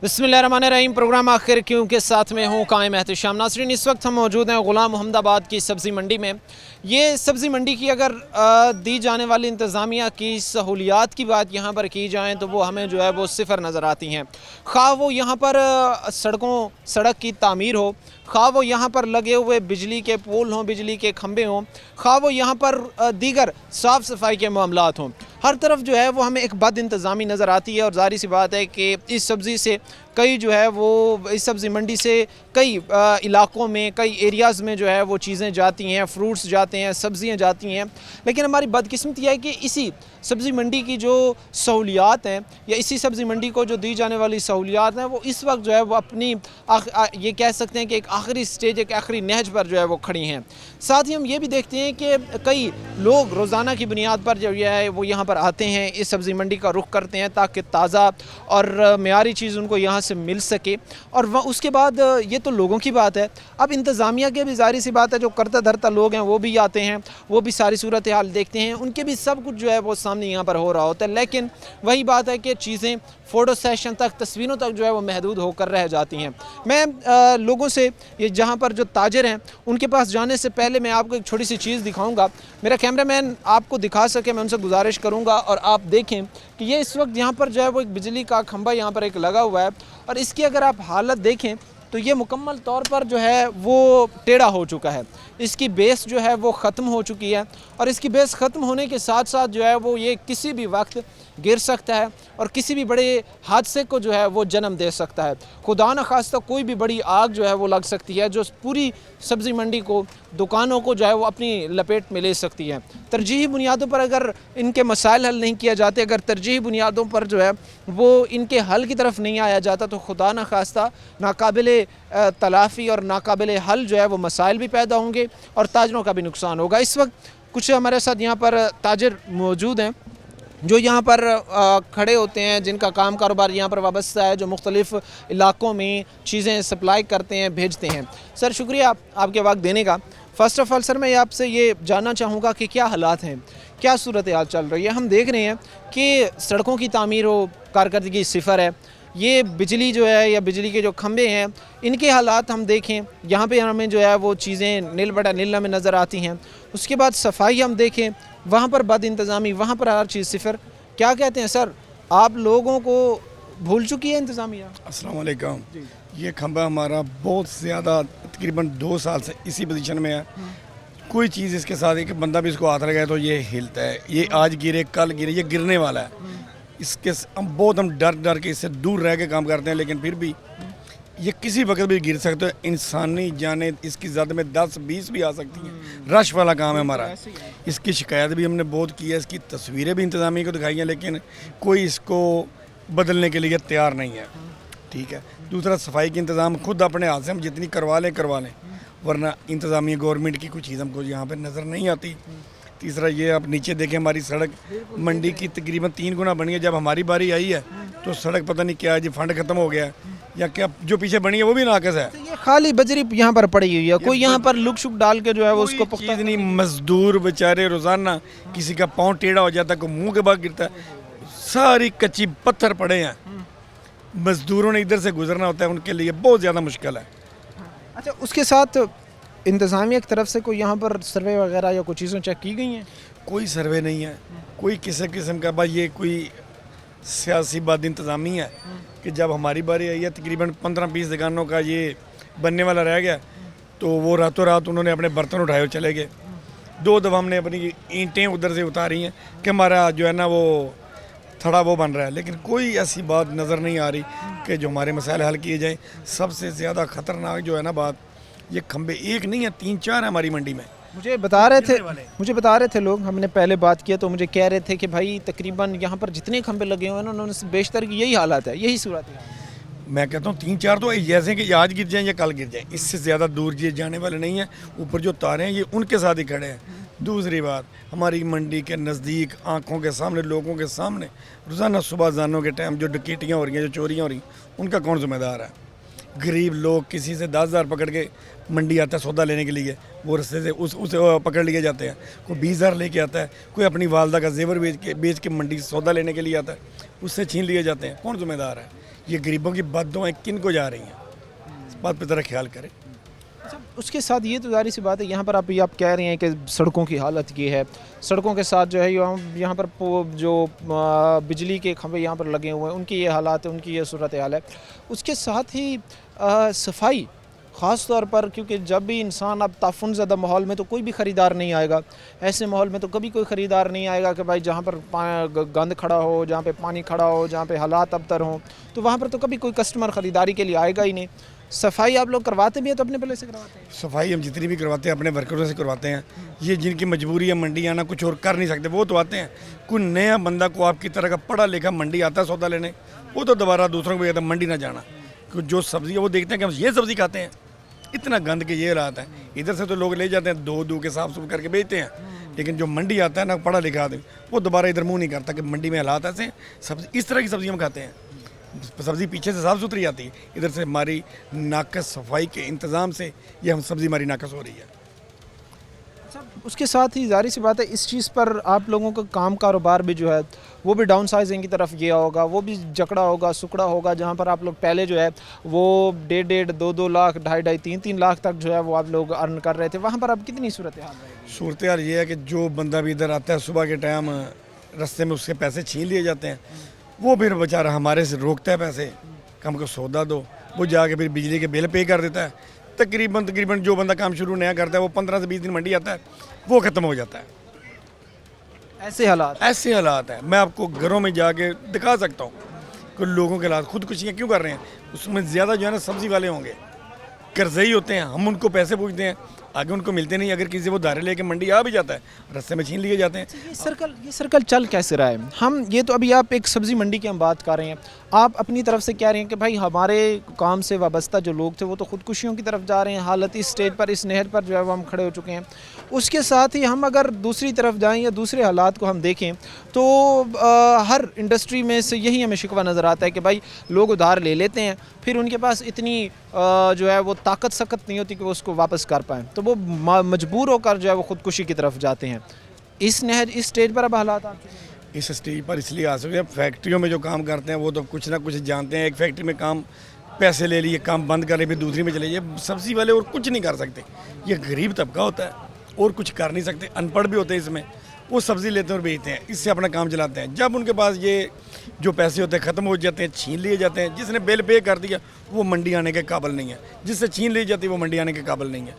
बिस्मिल्लाहिर्रहमानिर्रहीम। प्रोग्राम आखिर क्यों के साथ में हूँ कायम एहतशाम। नाज़रीन, इस वक्त हम मौजूद हैं ग़ुलाम मोहम्मदाबाद की सब्ज़ी मंडी में। ये सब्ज़ी मंडी की अगर दी जाने वाली इंतज़ामिया की सहूलियात की बात यहाँ पर की जाए तो वो हमें जो है वो सिफ़र नज़र आती हैं। खा वो यहाँ पर सड़क की तामीर हो, खा वो यहाँ पर लगे हुए बिजली के पोल हों, बिजली के खंभे हों, खा वो यहाँ पर दीगर साफ़ सफाई के मामलात हों, हर तरफ जो है वो हमें एक बद इंतज़ामी नज़र आती है। और ज़ाहिर सी बात है कि इस सब्ज़ी से कई जो है वो इस सब्ज़ी मंडी से कई इलाक़ों में, कई एरियाज़ में जो है वो चीज़ें जाती हैं, फ्रूट्स जाते हैं, सब्ज़ियाँ जाती हैं। लेकिन हमारी बदकिस्मती है कि इसी सब्ज़ी मंडी की जो सहूलियात हैं या इसी सब्ज़ी मंडी को जो दी जाने वाली सहूलियात हैं वो इस वक्त जो है वो अपनी ये कह सकते हैं कि एक आखिरी स्टेज, एक आखिरी नहज पर जो है वो खड़ी हैं। साथ ही हम ये भी देखते हैं कि कई लोग रोज़ाना की बुनियाद पर जो है वो यहाँ पर आते हैं, इस सब्ज़ी मंडी का रुख करते हैं ताकि ताज़ा और मेयारी चीज़ उनको यहाँ से मिल सके। और वह उसके बाद ये तो लोगों की बात है, अब इंतज़ामिया के भी ज़ाहिर सी बात है जो करता धरता लोग हैं वो भी आते हैं, वो भी सारी सूरत हाल देखते हैं, उनके भी सब कुछ जो है वो सामने यहाँ पर हो रहा होता है। लेकिन वही बात है कि चीज़ें फ़ोटो सेशन तक, तस्वीरों तक जो है वो महदूद होकर रह जाती हैं। मैं लोगों से ये जहाँ पर जो ताजर हैं उनके पास जाने से पहले मैं आपको एक छोटी सी चीज़ दिखाऊंगा। मेरा कैमरामैन आपको दिखा सके मैं उनसे गुजारिश करूंगा और आप देखें कि ये इस वक्त यहाँ पर जो है वो एक बिजली का खंभा यहाँ पर एक लगा हुआ है और इसकी अगर आप हालत देखें तो ये मुकम्मल तौर पर जो है वो टेढ़ा हो चुका है। इसकी बेस जो है वो ख़त्म हो चुकी है और इसकी बेस ख़त्म होने के साथ साथ जो है वो ये किसी भी वक्त गिर सकता है और किसी भी बड़े हादसे को जो है वो जन्म दे सकता है। खुदा न खास्ता कोई भी बड़ी आग जो है वो लग सकती है जो पूरी सब्ज़ी मंडी को, दुकानों को जो है वो अपनी लपेट में ले सकती है। तरजीही बुनियादों पर अगर इनके मसाइल हल नहीं किया जाते, अगर तरजीही बुनियादों पर जो है वो इनके हल की तरफ नहीं आया जाता तो खुदा न खास्ता नाकाबिले तलाफ़ी और नाकाबिले हल जो है वो मसाइल भी पैदा होंगे और ताजरों का भी नुकसान होगा। इस वक्त कुछ हमारे साथ यहाँ पर ताजर मौजूद हैं जो यहाँ पर खड़े होते हैं, जिनका काम कारोबार यहाँ पर वाबस्ता है, जो मुख्तलिफ़ इलाक़ों में चीज़ें सप्लाई करते हैं, भेजते हैं। सर शुक्रिया आपके वक्त देने का। फ़र्स्ट ऑफ़ ऑल सर मैं आपसे ये जानना चाहूँगा कि क्या हालात हैं, क्या सूरत हाल चल रही है। हम देख रहे हैं कि सड़कों की तामीर हो, कारकर्दगी सिफ़र है। ये बिजली जो है या बिजली के जो खंभे हैं इनके हालात हम देखें, यहाँ पे हमें जो है वो चीज़ें नील बटा नीला में नज़र आती हैं। उसके बाद सफाई हम देखें, वहाँ पर बद इंतज़ामी, वहाँ पर हर चीज़ सिफ़र। क्या कहते हैं सर, आप लोगों को भूल चुकी है इंतज़ामिया? अस्सलाम वालेकुम। ये खंभा हमारा बहुत ज़्यादा तकरीबन 2 साल से इसी पोजीशन में है। कोई चीज़ इसके साथ है कि बंदा भी इसको हाथ लगाए तो ये हिलता है, ये आज गिरे कल गिरे, ये गिरने वाला है। इसके हम डर के इससे दूर रह के काम करते हैं, लेकिन फिर भी ये किसी वक्त भी गिर सकते हैं। इंसानी जाने इसकी ज़द में 10-20 भी आ सकती हैं। रश वाला काम है हमारा। इसकी शिकायत भी हमने बहुत की है, इसकी तस्वीरें भी इंतज़ामिया को दिखाई हैं, लेकिन कोई इसको बदलने के लिए तैयार नहीं है। ठीक है। दूसरा, सफाई के इंतज़ाम खुद अपने हाथ से हम जितनी करवा लें, वरना इंतज़ामिया गवर्नमेंट की कोई चीज़ हमको यहाँ पर नज़र नहीं आती। तीसरा, ये आप नीचे देखें, हमारी सड़क मंडी की तकरीबन 3 गुना बनी है। जब हमारी बारी आई है तो सड़क पता नहीं क्या है जी, फंड ख़त्म हो गया है या क्या, जो पीछे बनी है वो भी नाकस है। तो ये खाली बजरी यहाँ पर पड़ी हुई है, कोई यहाँ पर लुक शुक डाल के जो है वो उसको पुख्ता नहीं। मजदूर बेचारे रोज़ाना किसी का पाँव टेढ़ा हो जाता है, कोई मुँह के बाद गिरता है, सारी कच्ची पत्थर पड़े हैं। मजदूरों ने इधर से गुजरना होता है, उनके लिए बहुत ज़्यादा मुश्किल है। अच्छा, उसके साथ इंतज़ामिया की तरफ से कोई यहाँ पर सर्वे वगैरह या कुछ चीज़ें चेक की गई हैं? कोई सर्वे नहीं है, कोई किसी किस्म का। भाई ये कोई सियासी बात इंतज़ामी है कि जब हमारी बारी आई है तकरीबन 15-20 दुकानों का ये बनने वाला रह गया तो वो रातों रात उन्होंने अपने बर्तन उठाए और चले गए। 2 दफ़ा हमने अपनी ईंटें उधर से उतारी हैं कि हमारा जो है ना वो थड़ा वो बन रहा है, लेकिन कोई ऐसी बात नज़र नहीं आ रही कि जो हमारे मसाइल हल किए जाएँ। सबसे ज़्यादा ख़तरनाक जो है ना बात, ये खंबे एक नहीं है, 3-4 है हमारी मंडी में। मुझे बता रहे थे लोग, हमने पहले बात किया तो मुझे कह रहे थे कि भाई तकरीबन यहाँ पर जितने खंबे लगे हुए हैं उन्होंने बेशतर की यही हालत है, यही सूरत है। मैं कहता हूँ 3-4 तो जैसे कि आज गिर जाएँ या कल गिर जाएँ, इससे ज़्यादा दूर ये जाने वाले नहीं हैं। ऊपर जो तारे हैं ये उनके साथ ही खड़े हैं। दूसरी बात, हमारी मंडी के नज़दीक आँखों के सामने, लोगों के सामने रोज़ाना सुबह जानो के टाइम जो डकैतियाँ हो रही हैं, जो चोरियाँ हो रही हैं, उनका कौन जिम्मेदार है? गरीब लोग किसी से 10,000 पकड़ के मंडी आता है सौदा लेने के लिए, वो रास्ते से उसे पकड़ लिए जाते हैं। कोई 20,000 लेके आता है, कोई अपनी वालदा का जेवर बेच के मंडी सौदा लेने के लिए आता है, उससे छीन लिए जाते हैं। कौन जिम्मेदार है? ये गरीबों की बददुआएं किन को जा रही हैं, इस बात पर ज़रा ख्याल करें। अच्छा, उसके साथ ये तो जाहिर सी बात है, यहाँ पर आप कह रहे हैं कि सड़कों की हालत ये है, सड़कों के साथ जो है यहाँ पर जो बिजली के खंभे यहाँ पर लगे हुए हैं उनकी ये हालात है, उनकी ये सूरत हाल है। उसके साथ ही सफाई ख़ास तौर पर, क्योंकि जब भी इंसान अब ताफुन ज़्यादा माहौल में तो कोई भी ख़रीदार नहीं आएगा, ऐसे माहौल में तो कभी कोई ख़रीदार नहीं आएगा कि भाई जहाँ पर गंद खड़ा हो, जहाँ पे पानी खड़ा हो, जहाँ पे हालात अबतर हों, तो वहाँ पर तो कभी कोई कस्टमर ख़रीदारी के लिए आएगा ही नहीं। सफाई आप लोग करवाते भी हैं तो अपने पहले से करवाते हैं? सफाई हम जितनी भी करवाते हैं अपने वर्करों से करवाते हैं। ये जिनकी मजबूरी है मंडी आना, कुछ और कर नहीं सकते, वो तो आते हैं। कोई नया बंदा को आपकी तरह का पढ़ा लिखा मंडी आता है सौदा लेने, वो तो दोबारा दूसरों को भी कहता है मंडी ना जाना, क्योंकि जो सब्ज़ी है वो देखते हैं कि हम ये सब्ज़ी खाते हैं। इतना गंद के ये हालात है, इधर से तो लोग ले जाते हैं दो के साफ सुफ करके बेचते हैं, लेकिन जो मंडी आता है ना पढ़ा लिखा आदमी, वो दोबारा इधर मुँह नहीं करता कि मंडी में हालात ऐसे हैं। सब्ज़ी इस तरह की सब्ज़ी हम खाते हैं, सब्ज़ी पीछे से साफ़ सुथरी आती है, इधर से हमारी नाकस सफाई के इंतज़ाम से ये हम सब्ज़ी हमारी नाकस हो रही है। अच्छा, उसके साथ ही जाहिर सी बात है इस चीज़ पर आप लोगों का काम कारोबार भी जो है वो भी डाउन साइजिंग की तरफ गया होगा, वो भी जकड़ा होगा, सुकड़ा होगा। जहाँ पर आप लोग पहले जो है वो 1.5 2 लाख, 2.5 3 लाख तक जो है वो आप लोग अर्न कर रहे थे, वहाँ पर अब कितनी सूरत हाल रहेगी? सूरत हाल ये है कि जो बंदा भी इधर आता है सुबह के टाइम, रास्ते में उसके पैसे छीन लिए जाते हैं, वो फिर बेचारा हमारे से रोकता है पैसे, हमको सौदा दो, वो जाके फिर बिजली के बिल पे कर देता है। तकरीबन जो बंदा काम शुरू नया करता है वो 15 से 20 दिन मंडी आता है, वो ख़त्म हो जाता है। ऐसे हालात हैं। मैं आपको घरों में जाके दिखा सकता हूँ कि लोगों के हालात, खुदकुशियाँ क्यों कर रहे हैं। उसमें ज़्यादा जो है ना सब्ज़ी वाले होंगे, कर्ज़ई होते हैं, हम उनको पैसे पूछते हैं, आगे उनको मिलते नहीं। अगर किसी वो धारे लेके मंडी आ भी जाता है, रास्ते में छीन लिए जाते हैं। ये सर्कल चल कैसे रहा है? हम ये तो अभी आप एक सब्ज़ी मंडी की हम बात कर रहे हैं, आप अपनी तरफ से कह रहे हैं कि भाई हमारे काम से वाबस्ता जो लोग थे वो तो खुदकुशियों की तरफ जा रहे हैं। हालत इस स्टेज पर, इस नहर पर जो है वो हम खड़े हो चुके हैं। उसके साथ ही हम अगर दूसरी तरफ जाएं या दूसरे हालात को हम देखें तो हर इंडस्ट्री में से यही हमें शिकवा नज़र आता है कि भाई लोग उधार ले लेते हैं, फिर उनके पास इतनी जो है वो ताकत सख्त नहीं होती कि वो उसको वापस कर पाएँ, तो वो मजबूर होकर जो है वो खुदकुशी की तरफ जाते हैं। इस स्टेज पर अब हालात आ चुके हैं। इस स्टेज पर इसलिए आ सकते हैं, फैक्ट्रियों में जो काम करते हैं वो तो कुछ ना कुछ जानते हैं। एक फैक्ट्री में काम पैसे ले लिए, काम बंद कर रहे, फिर दूसरी में चले। ये सब्ज़ी वाले और कुछ नहीं कर सकते, ये गरीब तबका होता है और कुछ कर नहीं सकते, अनपढ़ भी होते हैं इसमें। वो सब्ज़ी लेते हैं और बेचते हैं, इससे अपना काम चलाते हैं। जब उनके पास ये जो पैसे होते हैं ख़त्म हो जाते हैं, छीन लिए जाते हैं। जिसने बिल पे कर दिया वो मंडी आने के काबिल नहीं है, जिससे छीन ली जाती है वो मंडी आने के काबिल नहीं है,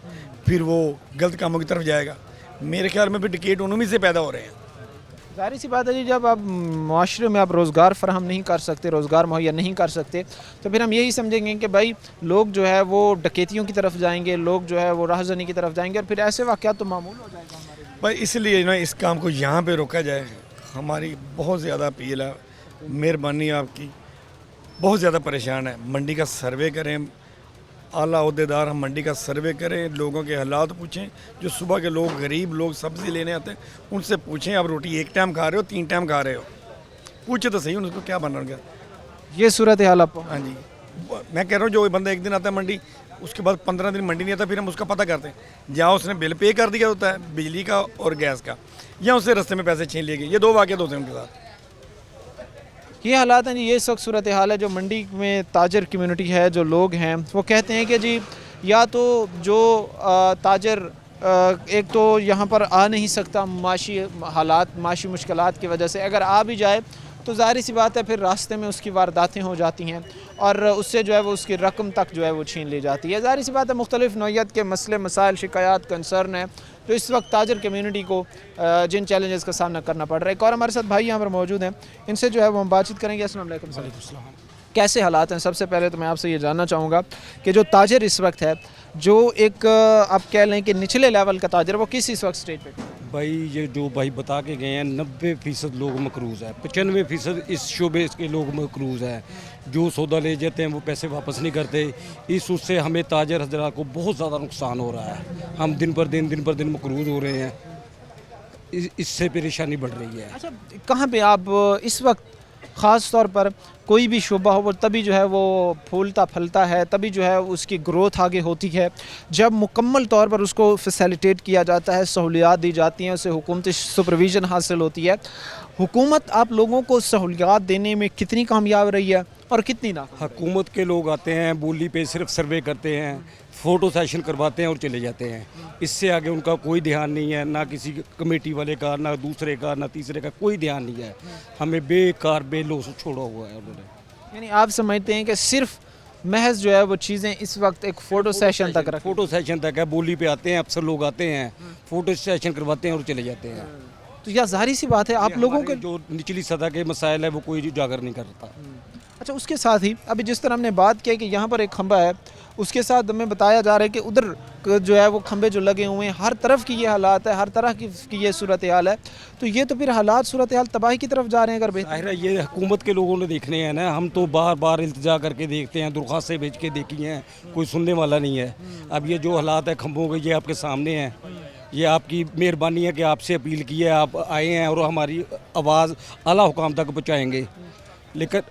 फिर वो गलत कामों की तरफ जाएगा। मेरे ख्याल में भी डिकेट उन्हीं से पैदा हो रहे हैं। जाहिर सी बात है जी, जब आप माशरे में आप रोज़गार फराहम नहीं कर सकते, रोज़गार मुहैया नहीं कर सकते, तो फिर हम यही समझेंगे कि भाई लोग जो है वो डकैतियों की तरफ जाएंगे, लोग जो है वो राहज़नी की तरफ जाएंगे, और फिर ऐसे वाक़यात तो मामूल हो जाएगा हमारे लिए। भाई इसलिए ना इस काम को यहाँ पे रोका जाए, हमारी बहुत ज़्यादा अपील है, मेहरबानी आपकी। बहुत ज़्यादा परेशान है, मंडी का सर्वे करें, आला ओहदेदार हम मंडी का सर्वे करें, लोगों के हालात पूछें। जो सुबह के लोग, गरीब लोग सब्ज़ी लेने आते हैं, उनसे पूछें आप रोटी एक टाइम खा रहे हो 3 टाइम खा रहे हो, पूछे तो सही उनको क्या बन गया। ये सूरत हाल आप? हाँ जी, मैं कह रहा हूँ जो बंदा एक दिन आता है मंडी, उसके बाद 15 दिन मंडी नहीं आता, फिर हम उसका पता करते हैं। जहाँ उसने बिल पे कर दिया होता है बिजली का और गैस का, या उससे रास्ते में पैसे छीन लिए गए। ये 2 वाक़यात होते हैं उनके साथ। ये हालात हैं जी, ये सख्त सूरत हाल है। जो मंडी में ताजर कम्युनिटी है, जो लोग हैं, वो कहते हैं कि जी या तो जो ताजर एक तो यहाँ पर आ नहीं सकता माशी हालात, माशी मुश्किलात की वजह से, अगर आ भी जाए तो ज़ाहिर सी बात है फिर रास्ते में उसकी वारदातें हो जाती हैं और उससे जो है वो उसकी रकम तक जो है वो छीन ली जाती है। ज़ाहिर सी बात है मुख्तलिफ़ नौइयत के मसले, मसाइल, शिकायत, कंसर्न है जो इस वक्त ताजर कम्यूनिटी को जिन चैलेंजेस का सामना करना पड़ रहा है। एक और हमारे साथ भाई यहाँ पर मौजूद हैं, इनसे जो है वो हम बातचीत करेंगे। अस्सलाम वालेकुम। कैसे हालात हैं? सबसे पहले तो मैं आपसे ये जानना चाहूँगा कि जो ताजर इस वक्त है, जो एक आप कह लें कि निचले लेवल का ताजर, वो किस इस वक्त स्टेज पे? भाई ये जो भाई बता के गए हैं 90% लोग मकरूज़ है, 95% इस शोबे के लोग मकरूज़ हैं। जो सौदा ले जाते हैं वो पैसे वापस नहीं करते। इस उससे हमें ताजर हजरात को बहुत ज़्यादा नुकसान हो रहा है। हम दिन पर दिन मकरूज़ हो रहे हैं, इससे परेशानी बढ़ रही है। अच्छा, कहाँ पे आप इस वक्त ख़ास तौर पर कोई भी शोबा हो वो तभी जो है वो फूलता फलता है, तभी जो है उसकी ग्रोथ आगे होती है जब मुकम्मल तौर पर उसको फैसिलिटेट किया जाता है, सहूलियात दी जाती हैं, उसे हुकूमती सुपरविज़न हासिल होती है। हुकूमत आप लोगों को सहूलियात देने में कितनी कामयाब रही है और कितनी ना? हुकूमत के लोग आते हैं, बोली पे सिर्फ सर्वे करते हैं, फ़ोटो सेशन करवाते हैं और चले जाते हैं। इससे आगे उनका कोई ध्यान नहीं है, ना किसी कमेटी वाले का, ना दूसरे का, ना तीसरे का, कोई ध्यान नहीं है। हमें बेकार बेलोस छोड़ा हुआ है उन्होंने। यानी आप समझते हैं कि सिर्फ महज जो है वो चीज़ें इस वक्त एक फ़ोटो सेशन तक रख। फ़ोटो सेशन तक है, बोली पे आते हैं, अफसर लोग आते हैं, फ़ोटो सेशन करवाते हैं और चले जाते हैं। तो यह जाहिर सी बात है आप लोगों के। जो निचली सतह के मसाइल है वो कोई उजागर नहीं करता। अच्छा, उसके साथ ही अभी जिस तरह हमने बात की कि यहाँ पर एक खंबा है, उसके साथ हमें बताया जा रहा है कि उधर जो है वो खंबे जो लगे हुए हैं, हर तरफ की ये हालात है, हर तरह की ये सूरत हाल है। तो ये तो फिर हालात सूरत हाल तबाही की तरफ जा रहे हैं। अगर बेहतर जाहिर है ये हुकूमत के लोगों ने देखने हैं ना, हम तो बार बार इल्तिजा करके देखते हैं, दरख्वास्तें भेज के देखी हैं, कोई सुनने वाला नहीं है। अब ये जो हालात है खंभों के, ये आपके सामने हैं। ये आपकी मेहरबानी है कि आपसे अपील की है, आप आए हैं और हमारी आवाज़ आला हुकाम तक पहुँचाएँगे। लेकिन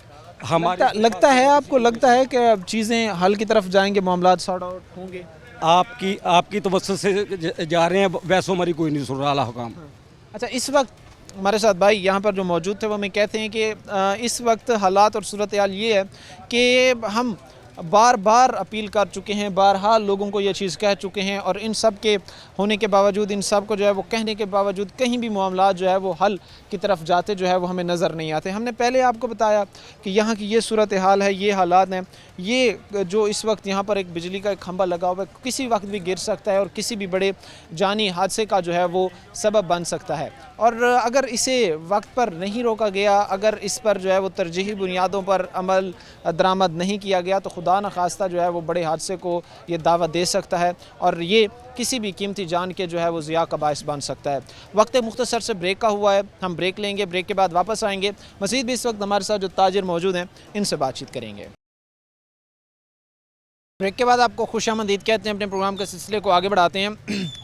लगता है आपको, लगता है कि चीज़ें हल की तरफ जाएंगे, मामलात सॉर्ट आउट होंगे? आपकी तवज्जो से जा रहे हैं, वैसे हमारी कोई नहीं सुन रहा आला हुकाम। अच्छा, इस वक्त हमारे साथ भाई यहाँ पर जो मौजूद थे वो हमें कहते हैं कि इस वक्त हालात और सूरत हाल ये है कि हम बार बार अपील कर चुके हैं, बारहा लोगों को ये चीज़ कह चुके हैं, और इन सब के होने के बावजूद, इन सब को जो है वो कहने के बावजूद कहीं भी मामला जो है वो हल की तरफ जाते जो है वो हमें नज़र नहीं आते। हमने पहले आपको बताया कि यहाँ की ये सूरत हाल है, ये हालात हैं। ये जो इस वक्त यहाँ पर एक बिजली का एक खंभा लगा हुआ है, किसी वक्त भी गिर सकता है और किसी भी बड़े जानी हादसे का जो है वो सबब बन सकता है। और अगर इसे वक्त पर नहीं रोका गया, अगर इस पर जो है वो तरजीही बुनियादों पर अमल दरामद नहीं किया गया, तो खुदा न खास्ता जो है वो बड़े हादसे को ये दावत दे सकता है और ये किसी भी कीमती जान के जो है वो ज़िया का बायस बन सकता है। वक्त मुख्तसर से ब्रेक का हुआ है, हम ब्रेक लेंगे, ब्रेक के बाद वापस आएंगे। मज़ीद भी इस वक्त हमारे साथ जो ताजिर मौजूद हैं इनसे बातचीत करेंगे। ब्रेक के बाद आपको खुशामदीद कहते हैं, अपने प्रोग्राम के सिलसिले को आगे बढ़ाते हैं।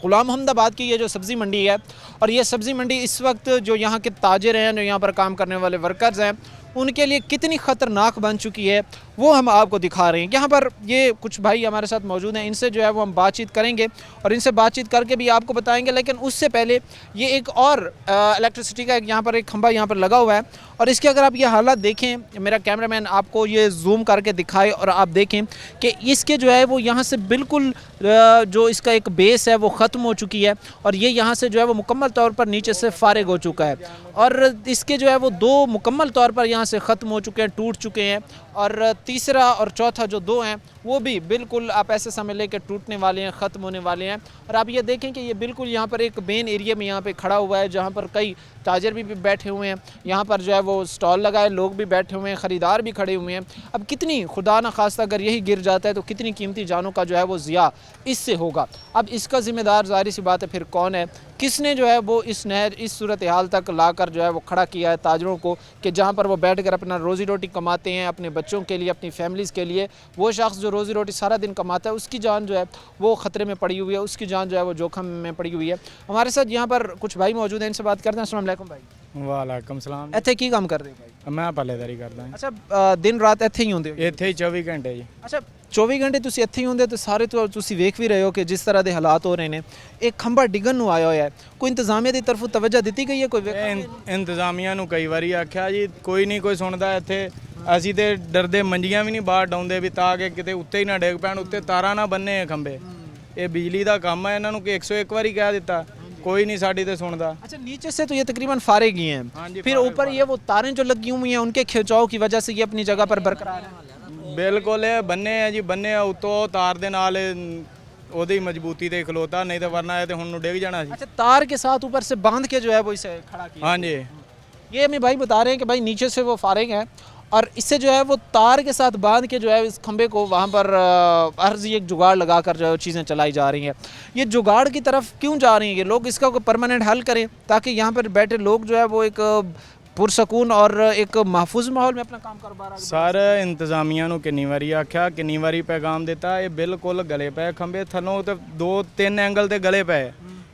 गुलाम मोहम्मदाबाद की ये जो सब्ज़ी मंडी है, और ये सब्ज़ी मंडी इस वक्त जो यहाँ के ताजिर हैं, जो यहाँ पर काम करने वाले वर्कर्स हैं, उनके लिए कितनी ख़तरनाक बन चुकी है वो हम आपको दिखा रहे हैं। यहाँ पर ये कुछ भाई हमारे साथ मौजूद हैं, इनसे जो है वो हम बातचीत करेंगे और इनसे बातचीत करके भी आपको बताएंगे। लेकिन उससे पहले ये एक और इलेक्ट्रिसिटी का यहाँ पर एक खंभा यहाँ पर लगा हुआ है, और इसके अगर आप ये हालात देखें, मेरा कैमरामैन आपको ये जूम करके दिखाए और आप देखें कि इसके जो है वो यहाँ से बिल्कुल जो इसका एक बेस है वो ख़त्म हो चुकी है, और ये यहाँ से जो है वो मुकम्मल तौर पर नीचे से फारिग हो चुका है, और इसके जो है वो दो मुकम्मल तौर पर यहाँ से ख़त्म हो चुके हैं, टूट चुके हैं, और तीसरा और चौथा जो दो हैं वो भी बिल्कुल आप ऐसे समझ लें कि टूटने वाले हैं, ख़त्म होने वाले हैं। और आप ये देखें कि ये बिल्कुल यहाँ पर एक मेन एरिया में यहाँ पे खड़ा हुआ है, जहाँ पर कई ताजर भी बैठे हुए हैं, यहाँ पर जो है वो स्टॉल लगाए लोग भी बैठे हुए हैं, ख़रीदार भी खड़े हुए हैं। अब कितनी खुदा न खास्ता अगर यही गिर जाता है तो कितनी कीमती जानों का जो है वो ज़िया इससे होगा। अब इसका ज़िम्मेदार ज़ाहिर सी बात है फिर कौन है, किसने जो है वो इस नहर इस सूरत हाल तक लाकर जो है वो खड़ा किया है ताजरों को, कि जहाँ पर वो बैठ कर अपना रोज़ी रोटी कमाते हैं, अपने बच्चों के लिए, अपनी फैमिलीज़ के लिए। वो शख्स जो रोज़ी रोटी सारा दिन कमाता है, उसकी जान जो है वो ख़तरे में पड़ी हुई है, उसकी जान जो है वो जोखम में पड़ी हुई है। हमारे साथ यहाँ पर कुछ भाई मौजूद हैं, इनसे बात करते हैं। अस्सलाम वालेकुम भाई। वालेकुम सलाम। ਇੱਥੇ ਕੀ ਕੰਮ ਕਰਦੇ ਹੋ ਭਾਈ? मैं पल्लेदारी करदा हां। ਅੱਛਾ, ਦਿਨ ਰਾਤ ਇੱਥੇ ਹੀ ਹੁੰਦੇ ਹੋ? ਇੱਥੇ ਹੀ 24 ਘੰਟੇ ਜੀ। ਅੱਛਾ, 24 ਘੰਟੇ ਤੁਸੀਂ ਇੱਥੇ ਹੀ ਹੁੰਦੇ, ਤੇ ਸਾਰੇ ਤੁਸੀਂ ਵੇਖ ਵੀ ਰਹੇ ਹੋ ਕਿ ਜਿਸ ਤਰ੍ਹਾਂ ਦੇ ਹਾਲਾਤ ਹੋ ਰਹੇ ਨੇ। ਇੱਕ ਖੰਭਾ ਡਿੱਗਣ ਨੂੰ ਆਇਆ ਹੋਇਆ ਹੈ, ਕੋਈ ਇੰਤਜ਼ਾਮੀਆ ਦੀ ਤਰਫੋਂ ਤਵੱਜਾ ਦਿੱਤੀ ਗਈ ਹੈ? ਕੋਈ ਇੰਤਜ਼ਾਮੀਆ ਨੂੰ ਕਈ ਵਾਰੀ ਆਖਿਆ ਜੀ, ਕੋਈ ਨਹੀਂ ਕੋਈ ਸੁਣਦਾ ਇੱਥੇ। ਅਸੀਂ ਤੇ ਡਰਦੇ ਮੰਜੀਆਂ ਵੀ ਨਹੀਂ ਬਾਹਰ ਡਾਉਂਦੇ ਵੀ ਤਾਂ ਕਿ ਕਿਤੇ ਉੱਤੇ ਹੀ ਨਾ ਡਿੱਗ ਪੈਣ, ਉੱਤੇ ਤਾਰਾਂ ਨਾ ਬੰਨੇ ਆ ਖੰਭੇ। ਇਹ ਬਿਜਲੀ ਦਾ ਕੰਮ ਹੈ, ਇਹਨਾਂ ਨੂੰ ਕਿ 101 ਵਾਰੀ ਕਹਿ ਦਿੱਤਾ, कोई नहीं साड़ी तो सुनता। अच्छा, नीचे से तो ये तकरीबन फारिग ही हैं, फिर ऊपर ये वो तारें जो लगी हुई हैं उनके खिंचाव की वजह से ये अपनी जगह पर बरकरार है। बिल्कुल बन्ने है जी, बन्ने उतो तार दे नाल ओदी मजबूती ते खलोता, नहीं तो वरना है तो हुन डिग जाना सी। अच्छा, तार के साथ ऊपर से बांध के जो है वो इसे खड़ा किया। हाँ जी, ये हमें भाई बता रहे हैं कि भाई नीचे से वो फारिग है और इससे जो है वो तार के साथ बांध के जो है इस खंबे को वहाँ पर अर्जी एक जुगाड़ लगाकर जो चीज़ें चलाई जा रही हैं। ये जुगाड़ की तरफ क्यों जा रही हैं ये लोग? इसका कोई परमानेंट हल करें ताकि यहाँ पर बैठे लोग जो है वो एक पुरसकून और एक महफूज माहौल में अपना काम कारोबार। सर इंतजामिया नूं किन्नी वारी आख्या, किन्नी वारी पैगाम दिता, ये बिल्कुल गले पे खंबे थलों तो 2-3 एंगल ते गले पे,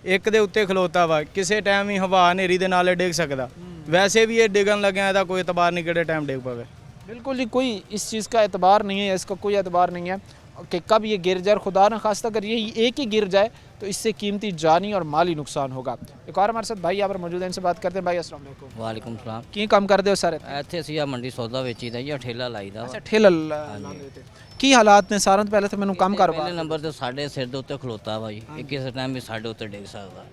एक दे उत्ते खलोता वा, किसी टाइम ही हवा हनेरी दे नाल डिग सकदा। वैसे भी ये डिगन लगे हैं, कोई एतबार नहीं किहड़े टाइम डिग पवे। बिल्कुल जी, कोई इस चीज़ का एतबार नहीं है, इसका कोई एतबार नहीं है कि कब ये गिर जाए। खुदा न खास्ता अगर ये एक ही गिर जाए तो इससे कीमती जानी और माली नुकसान होगा। एक और हमारे साथ भाई यहाँ पर मौजूद हैं, इनसे बात करते हैं। भाई अस्सलाम वालेकुम। वालेकुम सलाम। की काम करते हो सारे? ਇੱਥੇ ਅਸੀਂ ਆ ਮੰਡੀ ਸੌਦਾ ਵੇਚੀਦਾ ਜਾਂ ਠੇਲਾ ਲਾਈਦਾ ਅੱਛਾ ਠੇਲਾ ਲਾਉਂਦੇ ਤੇ ਕੀ ਹਾਲਾਤ ਨੇ ਸਾਰਿਆਂ ਤੋਂ ਪਹਿਲੇ ਤਾਂ ਮੈਨੂੰ ਕੰਮ ਪਹਿਲੇ ਕਾਰੋਬਾਰ ਨੰਬਰ ਤੇ ਸਾਡੇ ਸਿਰ ਦੇ ਉੱਤੇ ਖਲੋਤਾ ਵਾ ਜੀ, ਇਹ ਕਿਸੇ ਟਾਈਮ ਵੀ ਸਾਡੇ ਉੱਤੇ ਡਿੱਗ ਸਕਦਾ।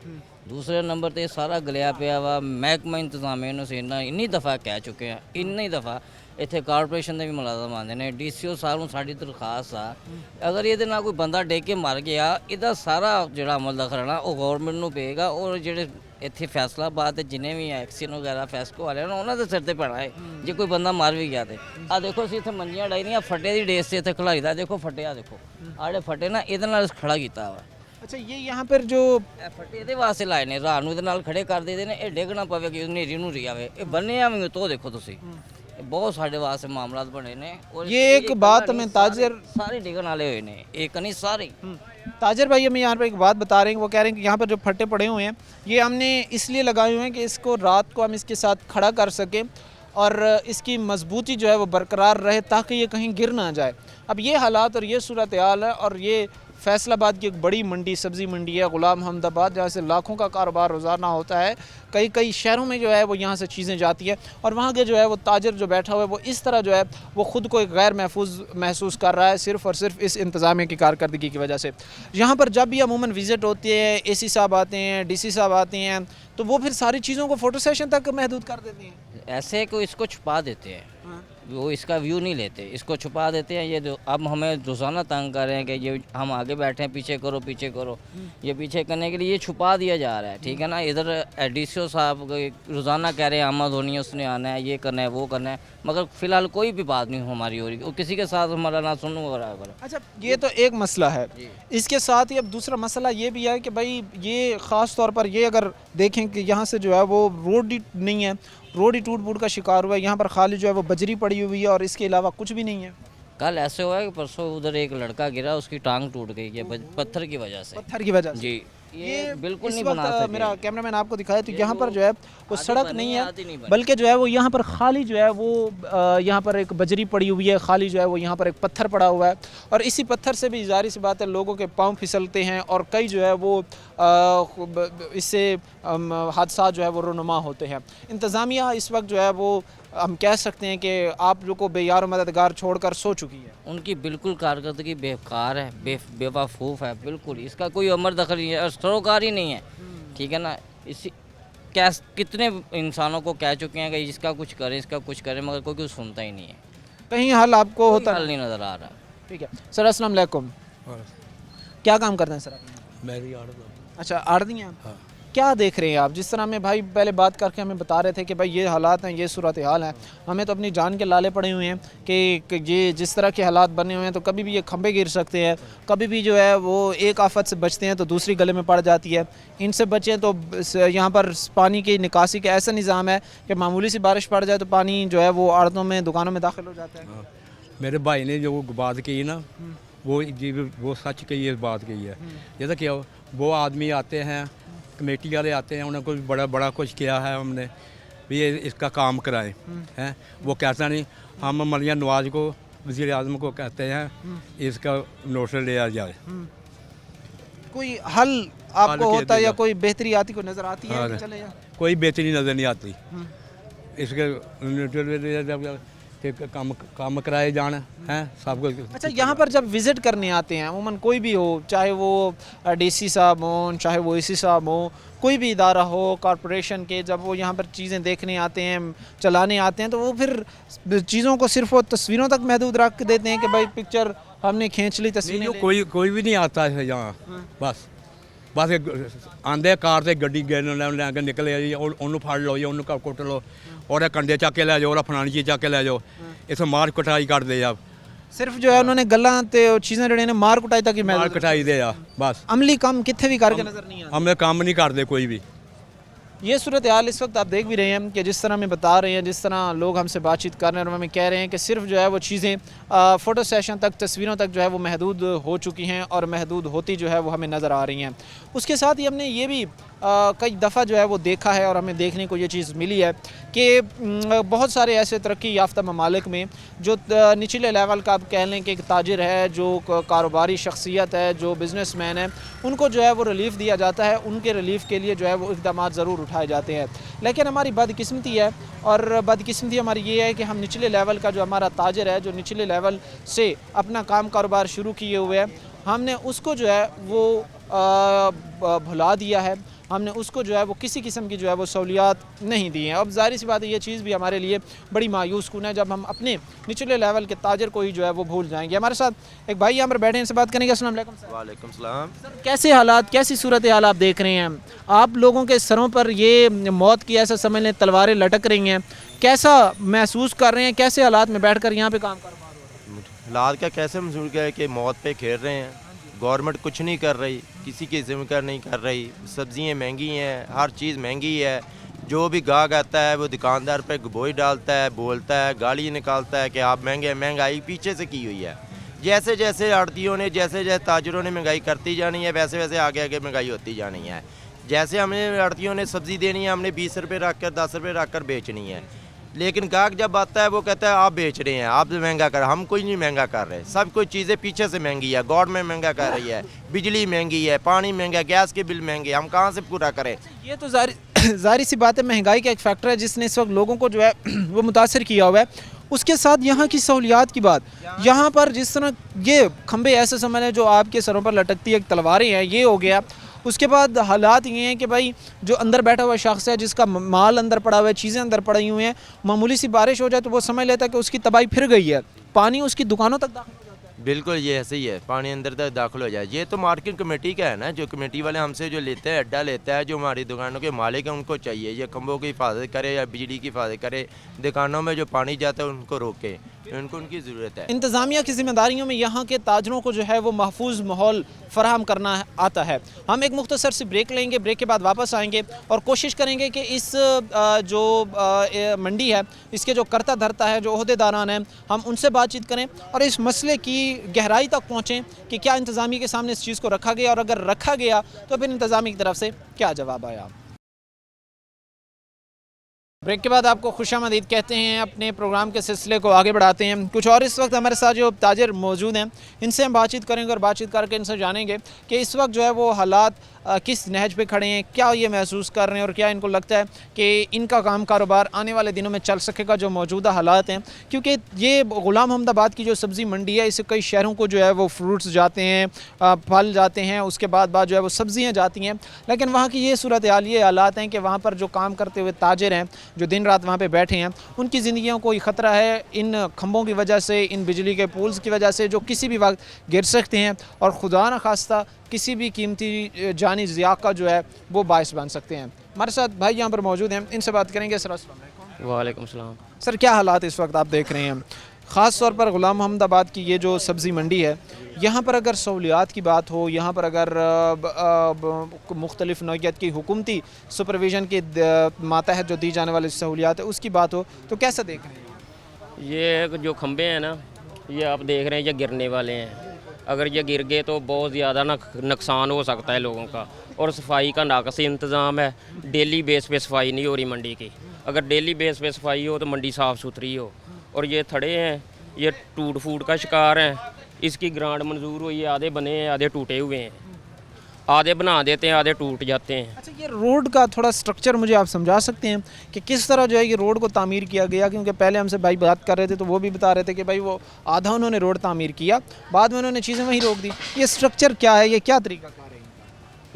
ਦੂਸਰੇ ਨੰਬਰ ਤੇ ਸਾਰਾ ਗਲਿਆ ਪਿਆ ਵਾ। ਮਹਿਕਮਾ ਇੰਤਜ਼ਾਮੀਆ ਨੂੰ ਅਸੀਂ ਇੰਨੀ ਦਫਾ ਕਹਿ ਚੁੱਕੇ ਆ, ਇੰਨੀ ਦਫਾ। ਇੱਥੇ ਕਾਰਪੋਰੇਸ਼ਨ ਦੇ ਵੀ ਮੁਲਾਜ਼ਮ ਆਉਂਦੇ ਨੇ, ਡੀਸੀਓ ਸਾਹਿਬ ਨੂੰ ਸਾਡੀ ਦਰਖਾਸਤ ਆ, ਅਗਰ ਇਹਦੇ ਨਾਲ ਕੋਈ ਬੰਦਾ ਡਿੱਗ ਕੇ ਮਰ ਗਿਆ, ਇਹਦਾ ਸਾਰਾ ਜਿਹੜਾ ਅਮਲ ਦਾ ਖਰਣਾ ਉਹ ਗਵਰਨਮੈਂਟ ਨੂੰ ਪਏਗਾ। ਔਰ ਜਿਹੜੇ ਇੱਥੇ ਫੈਸਲਾਬਾਦ ਤੇ ਜਿੰਨੇ ਵੀ ਐਕਸੀਅਨ ਵਗੈਰਾ ਫੈਸਕੋ ਵਾਲੇ ਨੇ ਉਹਨਾਂ ਦੇ ਸਿਰ ਤੇ ਪੈਣਾ ਹੈ ਜੇ ਕੋਈ ਬੰਦਾ ਮਰ ਵੀ ਗਿਆ ਤੇ। ਆ ਦੇਖੋ ਅਸੀਂ ਇੱਥੇ ਮੰਜੀਆਂ ਡਾਈ ਦੀਆਂ, ਫੱਟੇ ਦੀ ਡੇਸ ਤੇ ਇੱਥੇ ਖਿਲਾਰੀ ਦਾ ਦੇਖੋ ਫੱਟਿਆ, ਦੇਖੋ ਆੜੇ ਫੱਟੇ ਨਾ ਇਹਦੇ ਨਾਲ ਖੜਾ ਕੀਤਾ ਵਾ। अच्छा ये यहाँ पर जो ਇਹ ਫੱਟੇ ਇਹਦੇ ਵਾਸਤੇ ਲਾਏ ਨੇ, ਰਾਤ ਨੂੰ ਇਹਦੇ ਨਾਲ ਖੜੇ ਕਰ ਦੇਦੇ ਨੇ, ਇਹ ਡਿੱਗ ਨਾ ਪਵੇ ਕਿ ਹਨੇਰੀ ਨੂੰ ਰਹੀ ਆਵੇ। ਇਹ ਬੰਨਿਆ ਵੀ ਤੋਂ ਦੇਖੋ ਤੁਸੀਂ, ਇਹ ਬਹੁਤ ਸਾਡੇ ਵਾਸਤੇ ਮਾਮਲਾਤ ਬਣੇ ਨੇ। ਔਰ ये एक बात हमें ताजर ਸਾਰੇ ਡਿੱਗਣ ਵਾਲੇ ਹੋਏ ਨੇ, ਇੱਕ ਨਹੀਂ ਸਾਰੇ। ताजर भाई हमें यहाँ पर एक बात बता रहे हैं, वो कह रहे हैं कि यहाँ पर जो फट्टे पड़े हुए हैं ये हमने इसलिए लगाए हुए हैं कि इसको रात को हम इसके साथ खड़ा कर सकें और इसकी मजबूती जो है वो बरकरार रहे ताकि ये कहीं गिर ना जाए। अब ये हालात और ये सूरत हाल है। और ये फैसलाबाद की एक बड़ी मंडी, सब्ज़ी मंडी है गुलाम मोहम्मदाबाद, जहाँ से लाखों का कारोबार रोज़ाना होता है। कई कई शहरों में जो है वो यहाँ से चीज़ें जाती है और वहाँ के जो है वो ताजर जो बैठा हुआ है वो इस तरह जो है वो ख़ुद को एक गैर महफूज महसूस कर रहा है, सिर्फ़ और सिर्फ इस इंतज़ामिया की कारकर्दगी की वजह से। यहाँ पर जब भी अमूमन विज़िट होती है, AC साहब आते हैं, DC साहब आते हैं, तो वो फिर सारी चीज़ों को फ़ोटो सेशन तक महदूद कर देते हैं। ऐसे को इसको छुपा देते हैं, वो इसका व्यू नहीं लेते, इसको छुपा देते हैं। ये जो अब हमें रोज़ाना तंग कर रहे हैं कि ये हम आगे बैठे हैं, पीछे करो पीछे करो, ये पीछे करने के लिए ये छुपा दिया जा रहा है, ठीक है ना। इधर DCO साहब रोज़ाना कह रहे हैं आमद होनी है, उसने आना है, ये करना है, वो करना है, मगर फ़िलहाल कोई भी बात नहीं हमारी हो रही और किसी के साथ हमारा ना सुनू बराबर। अच्छा ये तो एक मसला है, इसके साथ ही अब दूसरा मसला ये भी है कि भाई ये ख़ास तौर पर ये अगर देखें कि यहाँ से जो है वो रोड ही नहीं है, रोड ही टूट फूट का शिकार हुआ है। यहाँ पर खाली जो है वो बजरी पड़ी हुई है और इसके अलावा कुछ भी नहीं है। कल ऐसे हुआ है कि परसों उधर एक लड़का गिरा, उसकी टांग टूट गई है पत्थर की वजह से। पत्थर की वजह से जी, ये बिल्कुल इस नहीं वक्त बना सकते। मेरा कैमरामैन आपको दिखाया तो यहाँ पर जो है वो सड़क बनी नहीं है, है, आधी नहीं बनी। बल्कि जो है वो यहाँ पर खाली जो है वो यहाँ पर एक बजरी पड़ी हुई है, खाली जो है वो यहाँ पर एक पत्थर पड़ा हुआ है और इसी पत्थर से भी जाहिर सी बात है लोगों के पाँव फिसलते हैं और कई जो है वो इससे हादसा जो है वो रुनुमा होते हैं। इंतज़ामिया इस वक्त जो है वो हम कह सकते हैं कि आप लोग को बेयार मददगार छोड़कर सो चुकी है। उनकी बिल्कुल कारकर्दगी बेकार है, बेवकूफ़ है बिल्कुल, इसका कोई अमर दखल नहीं है और सरोकार ही नहीं है, ठीक है ना। इसी क्या कितने इंसानों को कह चुके हैं कि इसका कुछ करें, इसका कुछ करें, मगर कोई कुछ सुनता ही नहीं है, कहीं हल आपको होता हल नहीं नज़र आ रहा। ठीक है सर, अस्सलाम वालेकुम। क्या काम करते हैं सर आप? मेरी अच्छा आड़ती हैं आप? क्या देख रहे हैं आप? जिस तरह में भाई पहले बात करके हमें बता रहे थे कि भाई ये हालात हैं, ये सूरत हाल है, हमें तो अपनी जान के लाले पड़े हुए हैं कि ये जिस तरह के हालात बने हुए हैं तो कभी भी ये खंभे गिर सकते हैं, कभी भी जो है वो एक आफत से बचते हैं तो दूसरी गले में पड़ जाती है। इनसे बचें तो यहाँ पर पानी की निकासी का ऐसा निज़ाम है कि मामूली सी बारिश पड़ जाए तो पानी जो है वो आड़तों में दुकानों में दाखिल हो जाता है। मेरे भाई ने जो बात की ना वो सच की है, बात की है। ये तो क्या वो आदमी आते हैं, कमेटी वाले आते हैं, उन्होंने कुछ बड़ा कुछ किया है, हमने भी ये इसका काम कराएं हैं। वो कहता नहीं, हम मलिया नवाज को वज़ीर आज़म को कहते हैं इसका नोटिस लिया जाए। कोई हल आपको किया होता है या जाएगा। कोई बेहतरी आती को नज़र आती है हाँ। कि चले कोई बेहतरी नज़र नहीं आती इसके कि काम कराए जान हैं सब कुछ। अच्छा यहाँ पर जब विज़िट करने आते हैं अमूमन कोई भी हो, चाहे वो DC साहब हों, चाहे वो AC साहब हो, कोई भी इदारा हो कॉरपोरेशन के, जब वो यहाँ पर चीज़ें देखने आते हैं, चलाने आते हैं तो वो फिर चीज़ों को सिर्फ वो तस्वीरों तक महदूद रख देते हैं कि भाई पिक्चर हमने खींच ली, तस्वीरें कोई भी नहीं आता है यहाँ। बस आंदे कार से गड्डी लैके निकले जी, उन्होंने फड़ लो जी, उन्होंने कुट लो, और कंडे चक के लै जाओ, और फलानी चीज़ चक के लै जाओ, इस मार कुटाई करते आ। सिर्फ जो है उन्होंने गल्लां ते चीज़ें जड़े ने मार कुटाई तक ही मार महदूद कटाई दे आ बस। अमली काम कितने भी करके नज़र नहीं आता। हमें काम नहीं करते कोई भी। ये सूरत हाल इस वक्त आप देख भी रहे हैं कि जिस तरह में बता रहे हैं, जिस तरह लोग हमसे बातचीत कर रहे हैं और हमें कह रहे हैं कि सिर्फ जो है वो चीज़ें फ़ोटो सेशन तक, तस्वीरों तक जो है वो महदूद हो चुकी हैं और महदूद होती जो है वो हमें नज़र आ रही हैं। उसके साथ ही हमने ये भी कई दफ़ा जो है वो देखा है और हमें देखने को ये चीज़ मिली है कि बहुत सारे ऐसे तरक्की याफ्ता ममालिक में जो निचले लेवल का आप कह लें कि एक ताजिर है, जो कारोबारी शख्सियत है, जो बिज़नेसमैन है, उनको जो है वो रिलीफ़ दिया जाता है, उनके रिलीफ़ के लिए जो है वो इक़दाम ज़रूर उठाए जाते हैं। लेकिन हमारी बदकिस्मती है, और बदकिस्मती हमारी ये है कि हम निचले लेवल का जो हमारा ताजिर है, जो निचले लेवल से अपना काम कारोबार शुरू किए हुए हैं, हमने उसको जो है वो भुला दिया है, हमने उसको जो है वो किसी किस्म की जो है वो सहूलियात नहीं दी हैं। अब ज़ाहिर सी बात है ये चीज़ भी हमारे लिए बड़ी मायूस कुन है जब हम अपने निचले लेवल के ताजर को ही जो है वो भूल जाएंगे। हमारे साथ एक भाई यहाँ पर बैठे हैं, इनसे बात करेंगे। अस्सलाम वालेकुम सर। वालेकुम सलाम। सर, कैसे हालात, कैसी सूरत हाल आप देख रहे हैं? आप लोगों के सरों पर ये मौत की ऐसा समझ लें तलवारें लटक रही हैं, कैसा महसूस कर रहे हैं? कैसे हालात में बैठ कर यहाँ पर काम कारोबार हो रहा है? हालात का कैसे महसूस किया है कि मौत पे खेल रहे हैं। गवर्नमेंट कुछ नहीं कर रही, किसी की जिम्मेदार नहीं कर रही। सब्जियां महंगी हैं, हर चीज़ महंगी है। जो भी गाहक आता है वो दुकानदार पे बोझ डालता है, बोलता है, गाली निकालता है कि आप महंगे, महंगाई पीछे से की हुई है। जैसे जैसे आड़तियों ने, जैसे जैसे ताजरों ने महंगाई करती जानी है, वैसे वैसे आगे आगे महंगाई होती जानी है। जैसे हमें आड़तियों ने सब्ज़ी देनी है, हमने 20 रुपये रख कर 10 रुपये रख कर बेचनी है, लेकिन गाहक जब आता है वो कहता है आप बेच रहे हैं, आप महंगा कर। हम कोई नहीं महंगा कर रहे, सब कुछ चीज़ें पीछे से महंगी है। गवर्नमेंट महंगा कर रही है, बिजली महंगी है, पानी महंगा, गैस के बिल महंगे, हम कहाँ से पूरा करें? ये तो जाहिर सी बात है, महंगाई का एक फैक्टर है जिसने इस वक्त लोगों को जो है वो मुतासर किया हुआ है। उसके साथ यहाँ की सहूलियात की बात, यहाँ पर जिस तरह ये खंबे ऐसे समझ लें जो आपके सरों पर लटकती है तलवारें हैं, ये हो गया। उसके बाद हालात ये हैं कि भाई जो अंदर बैठा हुआ शख्स है, जिसका माल अंदर पड़ा हुआ है, चीज़ें अंदर पड़ी हुई हैं, मामूली सी बारिश हो जाए तो वो समझ लेता है कि उसकी तबाही फिर गई है, पानी उसकी दुकानों तक दाखिल हो जाता है। बिल्कुल ये ऐसे ही है, पानी अंदर तक दाखिल हो जाए। ये तो मार्केट कमेटी का है ना, जो कमेटी वाले हमसे जो लेते हैं, अड्डा लेता है, जो हमारी दुकानों के मालिक हैं उनको चाहिए ये खंभों की हिफाजत करे या बिजली की हिफाजत करे, दुकानों में जो पानी जाता है उनको रोके, उनको उनकी ज़रूरत है। इंतज़ामिया की जिम्मेदारियों में यहाँ के ताजरों को जो है वो महफूज माहौल फ़राहम करना आता है। हम एक मुख्तसर सी ब्रेक लेंगे, ब्रेक के बाद वापस आएंगे और कोशिश करेंगे कि इस जो मंडी है, इसके जो करता धरता है, जो ओहदेदारान हैं, हम उनसे बातचीत करें और इस मसले की गहराई तक पहुँचें कि क्या इंतज़ामिया के सामने इस चीज़ को रखा गया, और अगर रखा गया तो फिर इंतज़ामिया की तरफ से क्या जवाब आया। ब्रेक के बाद आपको खुशामदीद कहते हैं, अपने प्रोग्राम के सिलसिले को आगे बढ़ाते हैं। कुछ और इस वक्त हमारे साथ जो ताजिर मौजूद हैं, इनसे हम बातचीत करेंगे और बातचीत करके इनसे जानेंगे कि इस वक्त जो है वो हालात किस नहज पे खड़े हैं, क्या ये महसूस कर रहे हैं और क्या इनको लगता है कि इनका काम कारोबार आने वाले दिनों में चल सकेगा जो मौजूदा हालात हैं। क्योंकि ये गुलाम मोहम्मदाबाद की जो सब्ज़ी मंडी है, इससे कई शहरों को जो है वो फ्रूट्स जाते हैं, फल जाते हैं, उसके बाद जो है वो सब्ज़ियाँ जाती हैं। लेकिन वहाँ की ये सूरत हाल, ये हालात हैं कि वहाँ पर जो काम करते हुए ताजिर हैं, जो दिन रात वहाँ पर बैठे हैं, उनकी ज़िंदगियों को ख़तरा है इन खंभों की वजह से, इन बिजली के पोल्स की वजह से, जो किसी भी वक्त गिर सकते हैं और खुदा न खास्ता किसी भी कीमती जानी ज़िया का जो है वो बायस बन सकते हैं। हमारे साथ भाई यहाँ पर मौजूद हैं, इनसे बात करेंगे। सर अस्सलाम वालेकुम। वालेकुम सलाम। सर, क्या हालात इस वक्त आप देख रहे हैं, ख़ास तौर पर गुलाम मोहम्मदाबाद की ये जो सब्ज़ी मंडी है, यहाँ पर अगर सहूलियात की बात हो, यहाँ पर अगर मुख्तलिफ़ नौइयत की हुकूमती सुपरविज़न के मातहत जो दी जाने वाली सहूलियात है उसकी बात हो, तो कैसा देख रहे हैं? ये जो खंबे हैं ना, ये आप देख रहे हैं, ये गिरने वाले हैं। अगर ये गिर गए तो बहुत ज़्यादा नुकसान हो सकता है लोगों का। और सफाई का नाकसी इंतज़ाम है, डेली बेस पे सफाई नहीं हो रही मंडी की। अगर डेली बेस पे सफाई हो तो मंडी साफ़ सुथरी हो। और ये थड़े हैं, ये टूट फूट का शिकार हैं। इसकी ग्रांट मंजूर हुई है, आधे बने हैं, आधे टूटे हुए हैं, आधे बना देते हैं, आधे टूट जाते हैं। अच्छा, ये रोड का थोड़ा स्ट्रक्चर मुझे आप समझा सकते हैं कि किस तरह जो है ये रोड को तामीर किया गया? क्योंकि पहले हमसे भाई बात कर रहे थे तो वो भी बता रहे थे कि भाई वो आधा उन्होंने रोड तामीर किया, बाद में उन्होंने चीज़ें वहीं रोक दी। ये स्ट्रक्चर क्या है, ये क्या तरीक़ाकार है?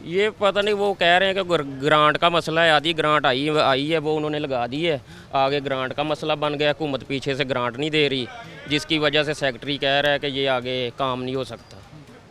ये पता नहीं, वो कह रहे हैं कि ग्रांट का मसला है, आधी ग्रांट आई है वो उन्होंने लगा दी है, आगे ग्रांट का मसला बन गया, हुकूमत पीछे से ग्रांट नहीं दे रही, जिसकी वजह से सेक्रेटरी कह रहा है कि ये आगे काम नहीं हो सकता।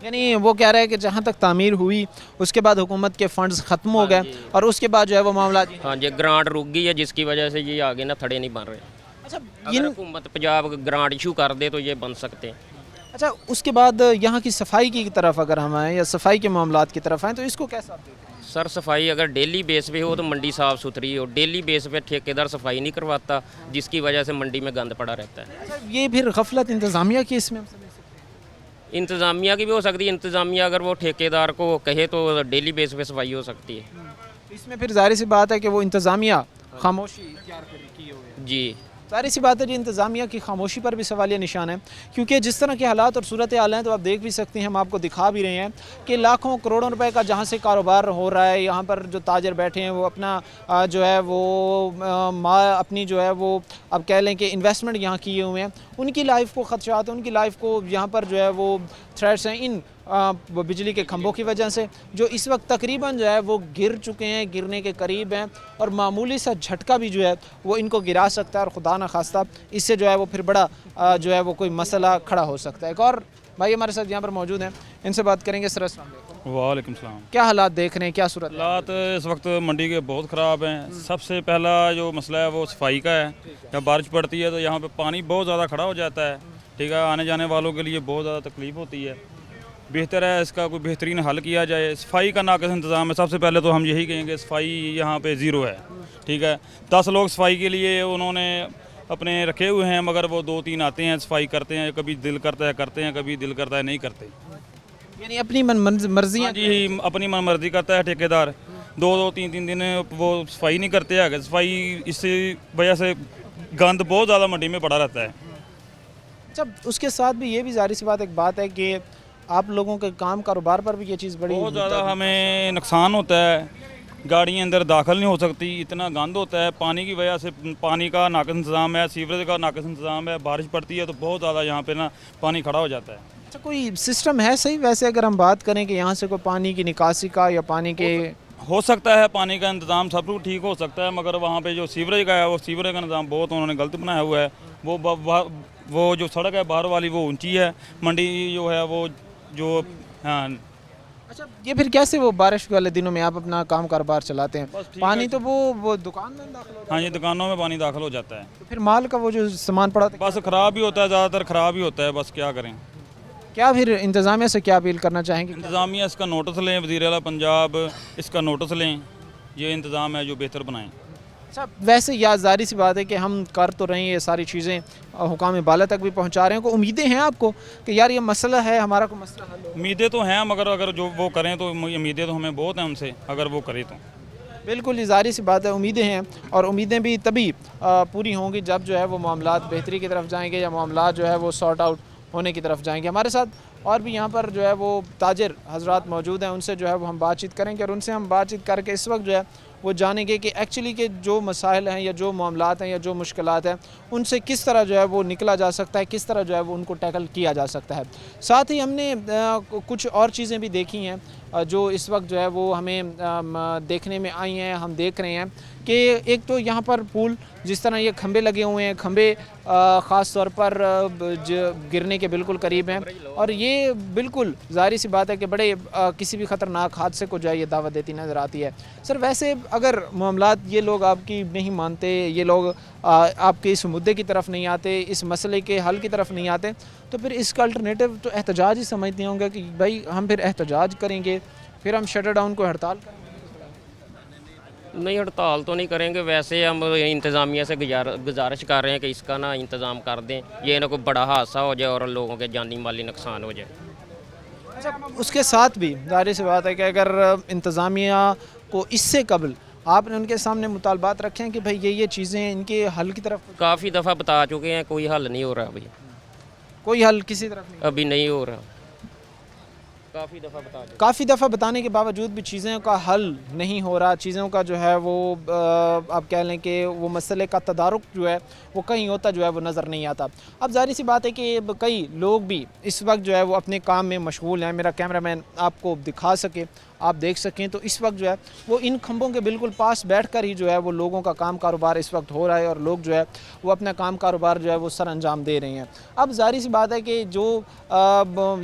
यानी वो कह रहे हैं कि जहाँ तक तामीर हुई उसके बाद हुकूमत के फंड्स ख़त्म हो गए और उसके बाद जो है वो मामला हाँ जी, ग्रांट रुक गई है, जिसकी वजह से ये आगे ना थड़े नहीं बन रहे। अच्छा, अगर हुकूमत पंजाब ग्रांट इशू कर दे तो ये बन सकते हैं। अच्छा, उसके बाद यहाँ की सफाई की तरफ अगर हम आएँ या सफाई के मामलात की तरफ आएँ तो इसको कैसा आप देखते हैं? सर, सफाई अगर डेली बेस पे हो तो मंडी साफ़ सुथरी हो। डेली बेस पे ठेकेदार सफाई नहीं करवाता, जिसकी वजह से मंडी में गंद पड़ा रहता है। अच्छा, ये फिर गफलत इंतज़ामिया की इसमें हम समझ सकते हैं? इंतज़ामिया की भी हो सकती है। इंतज़ामिया अगर वो ठेकेदार को कहे तो डेली बेस पे सफाई हो सकती है। इसमें फिर जाहिर सी बात है कि वो इंतज़ामिया खामोशी इख्तियार की हुई है। जी जाहिर सी बात है जी, इंतज़ामिया की खामोशी पर भी सवालिया निशान है, क्योंकि जिस तरह के हालात और सूरत हाल हैं तो आप देख भी सकते हैं, हम आपको दिखा भी रहे हैं कि लाखों करोड़ों रुपए का जहाँ से कारोबार हो रहा है, यहाँ पर जो ताजर बैठे हैं वो अपना जो है वो अपनी जो है वो अब कह लें कि इन्वेस्टमेंट यहाँ किए हुए हैं, उनकी लाइफ को ख़दशात हैं, उनकी लाइफ को यहाँ पर जो है वो थ्रेट्स हैं इन वो बिजली के खंभों की वजह से, जो इस वक्त तकरीबन जो है वो गिर चुके हैं, गिरने के करीब हैं, और मामूली सा झटका भी जो है वो इनको गिरा सकता है, और खुदा न खास्ता इससे जो है वो फिर बड़ा जो है वो कोई मसला खड़ा हो सकता है। एक और भाई हमारे साथ यहाँ पर मौजूद हैं, इनसे बात करेंगे। सर अस्सलाम वालेकुम। वालेकुम सलाम। क्या हालात देख रहे हैं, क्या सूरत? हालात इस वक्त मंडी के बहुत ख़राब हैं। सबसे पहला जो मसला है वो सफाई का है। जब बारिश पड़ती है तो यहाँ पे पानी बहुत ज़्यादा खड़ा हो जाता है, ठीक है, आने जाने वालों के लिए बहुत ज़्यादा तकलीफ़ होती है। बेहतर है इसका कोई बेहतरीन हल किया जाए। सफाई का नाक़िस इंतज़ाम है। सबसे पहले तो हम यही कहेंगे, सफाई यहाँ पे ज़ीरो है, ठीक है। 10 लोग सफाई के लिए उन्होंने अपने रखे हुए हैं, मगर वो 2-3 आते हैं, सफाई करते हैं, कभी दिल करता है करते हैं, कभी दिल करता है नहीं करते। यानी अपनी मर्जी हाँ जी, अपनी मन मर्जी करता है ठेकेदार। 2-2, 3-3 दिन वो सफाई नहीं करते हैं। सफाई इसी वजह से गंद बहुत ज़्यादा मंडी में पड़ा रहता है। अच्छा, उसके साथ भी ये भी जाहिर सी बात एक बात है कि आप लोगों के काम कारोबार पर भी ये चीज़ बड़ी बहुत ज़्यादा हमें नुकसान होता है। गाड़ियाँ अंदर दाखिल नहीं हो सकती, इतना गंद होता है। पानी की वजह से पानी का नाक़िस इंतज़ाम है, सीवरेज का नाक़िस इंतज़ाम है। बारिश पड़ती है तो बहुत ज़्यादा यहाँ पे ना पानी खड़ा हो जाता है। अच्छा, कोई सिस्टम है सही वैसे अगर हम बात करें कि यहाँ से कोई पानी की निकासी का या पानी के? हो सकता है पानी का इंतज़ाम सब कुछ ठीक हो सकता है, मगर वहाँ पे जो सीवरेज का है वो सीवरेज का निज़ाम बहुत उन्होंने गलत बनाया हुआ है। वो जो सड़क है बाहर वाली वो ऊंची है, मंडी जो है वो जो हाँ। अच्छा, ये फिर कैसे वो बारिश वाले दिनों में आप अपना काम कारोबार चलाते हैं? बस ठीक पानी है। तो वो दुकान में दाखिल हो जाता हाँ जी, दुकानों में पानी दाखिल हो जाता है। है, तो फिर माल का वो जो सामान पड़ा था, बस ख़राब ही होता है, ज़्यादातर ख़राब ही होता है। बस क्या करें। क्या फिर इंतज़ामिया से क्या अपील करना चाहेंगे? इंतज़ामिया इसका नोटिस लें, वज़ीर आला पंजाब इसका नोटिस लें, ये इंतज़ाम है जो बेहतर बनाएं। अच्छा, वैसे याददारी सी बात है कि हम कर तो रहे हैं ये सारी चीज़ें, हुकाम बाला तक भी पहुंचा रहे हैं, को उम्मीदें हैं आपको कि यार ये मसला है, हमारा कोई मसला हल हो? उम्मीदें तो हैं, मगर अगर जो वो करें तो उम्मीदें तो हमें बहुत हैं उनसे, अगर वो करें तो। बिल्कुल ही ज़ाहिर सी बात है, उम्मीदें हैं, और उम्मीदें भी तभी पूरी होंगी जब जो है वो मामलात बेहतरी की तरफ जाएंगे, या मामलात जो है वो सॉर्ट आउट होने की तरफ जाएंगे। हमारे साथ और भी यहाँ पर जो है वो ताजिर हजरात मौजूद हैं, उनसे जो है वो हम बातचीत करेंगे, और उनसे हम बातचीत करके इस वक्त जो है वो जानेंगे कि एक्चुअली के जो मसाइल हैं या जो मामलात हैं या जो मुश्किलात हैं उनसे किस तरह जो है वो निकला जा सकता है, किस तरह जो है वो उनको टैकल किया जा सकता है। साथ ही हमने कुछ और चीज़ें भी देखी हैं जो इस वक्त जो है वो हमें देखने में आई हैं। हम देख रहे हैं कि एक तो यहाँ पर पुल, जिस तरह ये खंबे लगे हुए हैं, खंबे ख़ास तौर पर गिरने के बिल्कुल करीब हैं, और ये बिल्कुल जाहिर सी बात है कि बड़े किसी भी ख़तरनाक हादसे को जो है ये दावत देती नज़र आती है। सर, वैसे अगर मामलात ये लोग आपकी नहीं मानते, ये लोग आपके इस मुद्दे की तरफ नहीं आते, इस मसले के हल की तरफ नहीं आते, तो फिर इसका अल्टरनेटिव तो एहतजाज ही समझते होंगे कि भाई हम फिर एहतजाज करेंगे, फिर हम शटर डाउन को हड़ताल करेंगे। नहीं, हड़ताल तो नहीं करेंगे। वैसे हम इंतज़ामिया से गुजारिश कर रहे हैं कि इसका ना इंतज़ाम कर दें, ये ना कोई बड़ा हादसा हो जाए और लोगों के जानी माली नुकसान हो जाए। अच्छा, उसके साथ भी जाहिर सी बात है कि अगर इंतज़ामिया को इससे कबल आपने उनके सामने मुतालबात रखे हैं कि भाई ये चीज़ें इनके हल की तरफ, काफ़ी दफ़ा बता चुके हैं, कोई हल नहीं हो रहा अभी, कोई हल किसी तरफ नहीं, अभी नहीं हो रहा। काफ़ी दफ़ा बता चुके। काफ़ी दफ़ा बताने के बावजूद भी चीज़ों का हल नहीं हो रहा, चीज़ों का जो है वो आप कह लें कि वो मसले का तदारुक जो है वो कहीं होता जो है वो नज़र नहीं आता। अब जाहिर सी बात है कि कई लोग भी इस वक्त जो है वो अपने काम में मशगूल हैं। मेरा कैमरामैन आपको दिखा सके, आप देख सकें, तो इस वक्त जो है वो इन खंभों के बिल्कुल पास बैठकर ही जो है वो लोगों का काम कारोबार इस वक्त हो रहा है, और लोग जो है वो अपना काम कारोबार जो है वो सर अंजाम दे रहे हैं। अब जाहिर सी बात है कि जो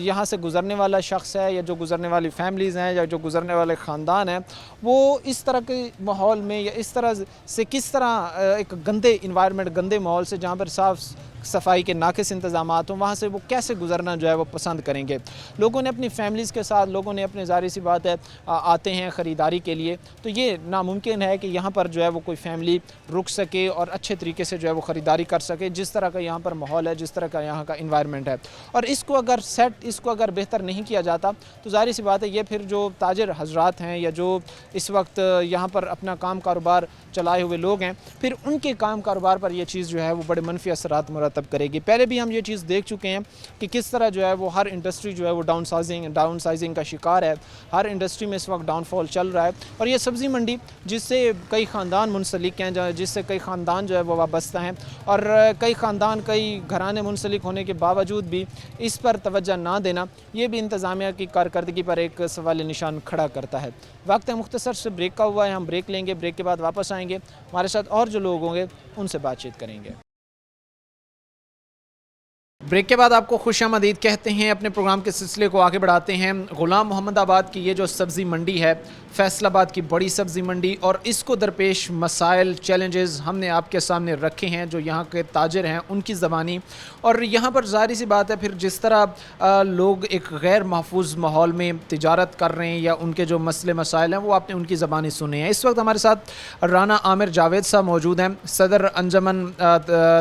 यहाँ से गुज़रने वाला शख्स है, या जो गुज़रने वाली फैमिलीज़ हैं, या जो गुज़रने वाले ख़ानदान हैं, वो इस तरह के माहौल में या इस तरह से किस तरह एक गंदे इन्वायरमेंट, गंदे माहौल से, जहाँ पर साफ सफाई के नाकिस इंतज़ामात हों, वहाँ से वो कैसे गुजरना जो है वो पसंद करेंगे। लोगों ने अपनी फैमिलीज़ के साथ, लोगों ने अपने ज़ाहिर सी बात है आते हैं ख़रीदारी के लिए, तो ये नामुमकिन है कि यहाँ पर जो है वो कोई फैमिली रुक सके और अच्छे तरीके से जो है वो ख़रीदारी कर सके, जिस तरह का यहाँ पर माहौल है, जिस तरह का यहाँ का इन्वायरमेंट है। और इसको अगर बेहतर नहीं किया जाता तो ज़ाहिर सी बात है ये फिर जो ताजिर हजरात हैं या जो इस वक्त यहाँ पर अपना काम कारोबार चलाए हुए लोग हैं, फिर उनके काम कारोबार पर यह चीज़ जो है वो बड़े मनफी असरात मुरतब करेगी। पहले भी हम ये चीज़ देख चुके हैं कि किस तरह जो है वो हर इंडस्ट्री जो है वो डाउन साइजिंग का शिकार है। हर इंडस्ट्री में इस वक्त डाउनफॉल चल रहा है और ये सब्ज़ी मंडी जिससे कई ख़ानदान मुंसलिक हैं, जिससे कई ख़ानदान जो है वो वाबस्ता हैं और कई ख़ानदान, कई घराने मुंसलिक होने के बावजूद भी इस पर तवज्जो ना देना, ये भी इंतज़ामिया की कारकर्दगी पर एक सवाल निशान खड़ा करता है। वक्त है मुख्तसर से ब्रेक का हुआ है, हम ब्रेक लेंगे, ब्रेक के बाद वापस आएंगे, हमारे साथ और जो लोग होंगे उनसे बातचीत करेंगे। ब्रेक के बाद आपको खुशामदीद कहते हैं। अपने प्रोग्राम के सिलसिले को आगे बढ़ाते हैं। ग़ुलाम मोहम्मदाबाद की ये जो सब्ज़ी मंडी है, फैसलाबाद की बड़ी सब्ज़ी मंडी, और इसको दरपेश मसाइल, चैलेंजेस हमने आपके सामने रखे हैं जो यहाँ के ताजिर हैं उनकी ज़बानी। और यहाँ पर ज़ाहिर सी बात है फिर जिस तरह लोग एक गैर महफूज माहौल में तिजारत कर रहे हैं या उनके जो मसले मसाइल हैं वो आपने उनकी ज़बानी सुने हैं। इस वक्त हमारे साथ राना आमिर जावेद साहब मौजूद हैं, सदर अंजमन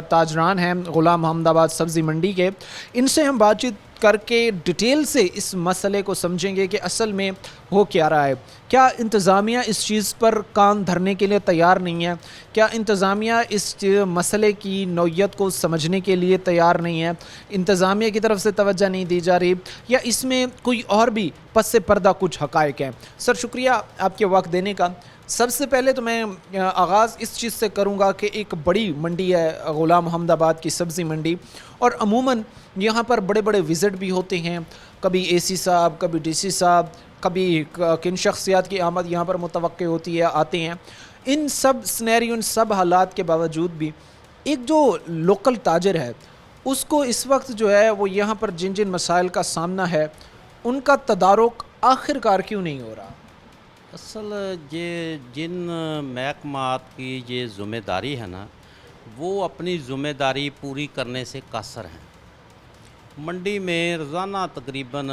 ताजरान हैं ग़ुलाम मोहम्मदाबाद सब्ज़ी मंडी के। इनसे हम बातचीत करके डिटेल से इस मसले को समझेंगे कि असल में हो क्या रहा है। क्या इंतज़ामिया इस चीज़ पर कान धरने के लिए तैयार नहीं है? क्या इंतज़ामिया इस मसले की नौइयत को समझने के लिए तैयार नहीं है? इंतज़ामिया की तरफ से तवज्जो नहीं दी जा रही, या इसमें कोई और भी पस से पर्दा कुछ हक़ाइक़ हैं? सर शुक्रिया आपके वक्त देने का। सबसे पहले तो मैं आगाज़ इस चीज़ से करूँगा कि एक बड़ी मंडी है ग़ुलाम मोहम्मदाबाद की सब्ज़ी मंडी, और अमूमन यहाँ पर बड़े बड़े विज़िट भी होते हैं, कभी एसी साहब, कभी डीसी साहब, कभी किन शख्सियात की आमद यहाँ पर मुतवक्के होती है, आते हैं। इन सब स्नैरियो, इन सब हालात के बावजूद भी एक जो लोकल ताजिर है उसको इस वक्त जो है वो यहाँ पर जिन जिन मसाइल का सामना है उनका तदारुक आखिरकार क्यों नहीं हो रहा? असल ये जिन महकमात की ये ज़िम्मेदारी है ना, वो अपनी ज़िम्मेदारी पूरी करने से कासर हैं। मंडी में रोज़ाना तकरीबन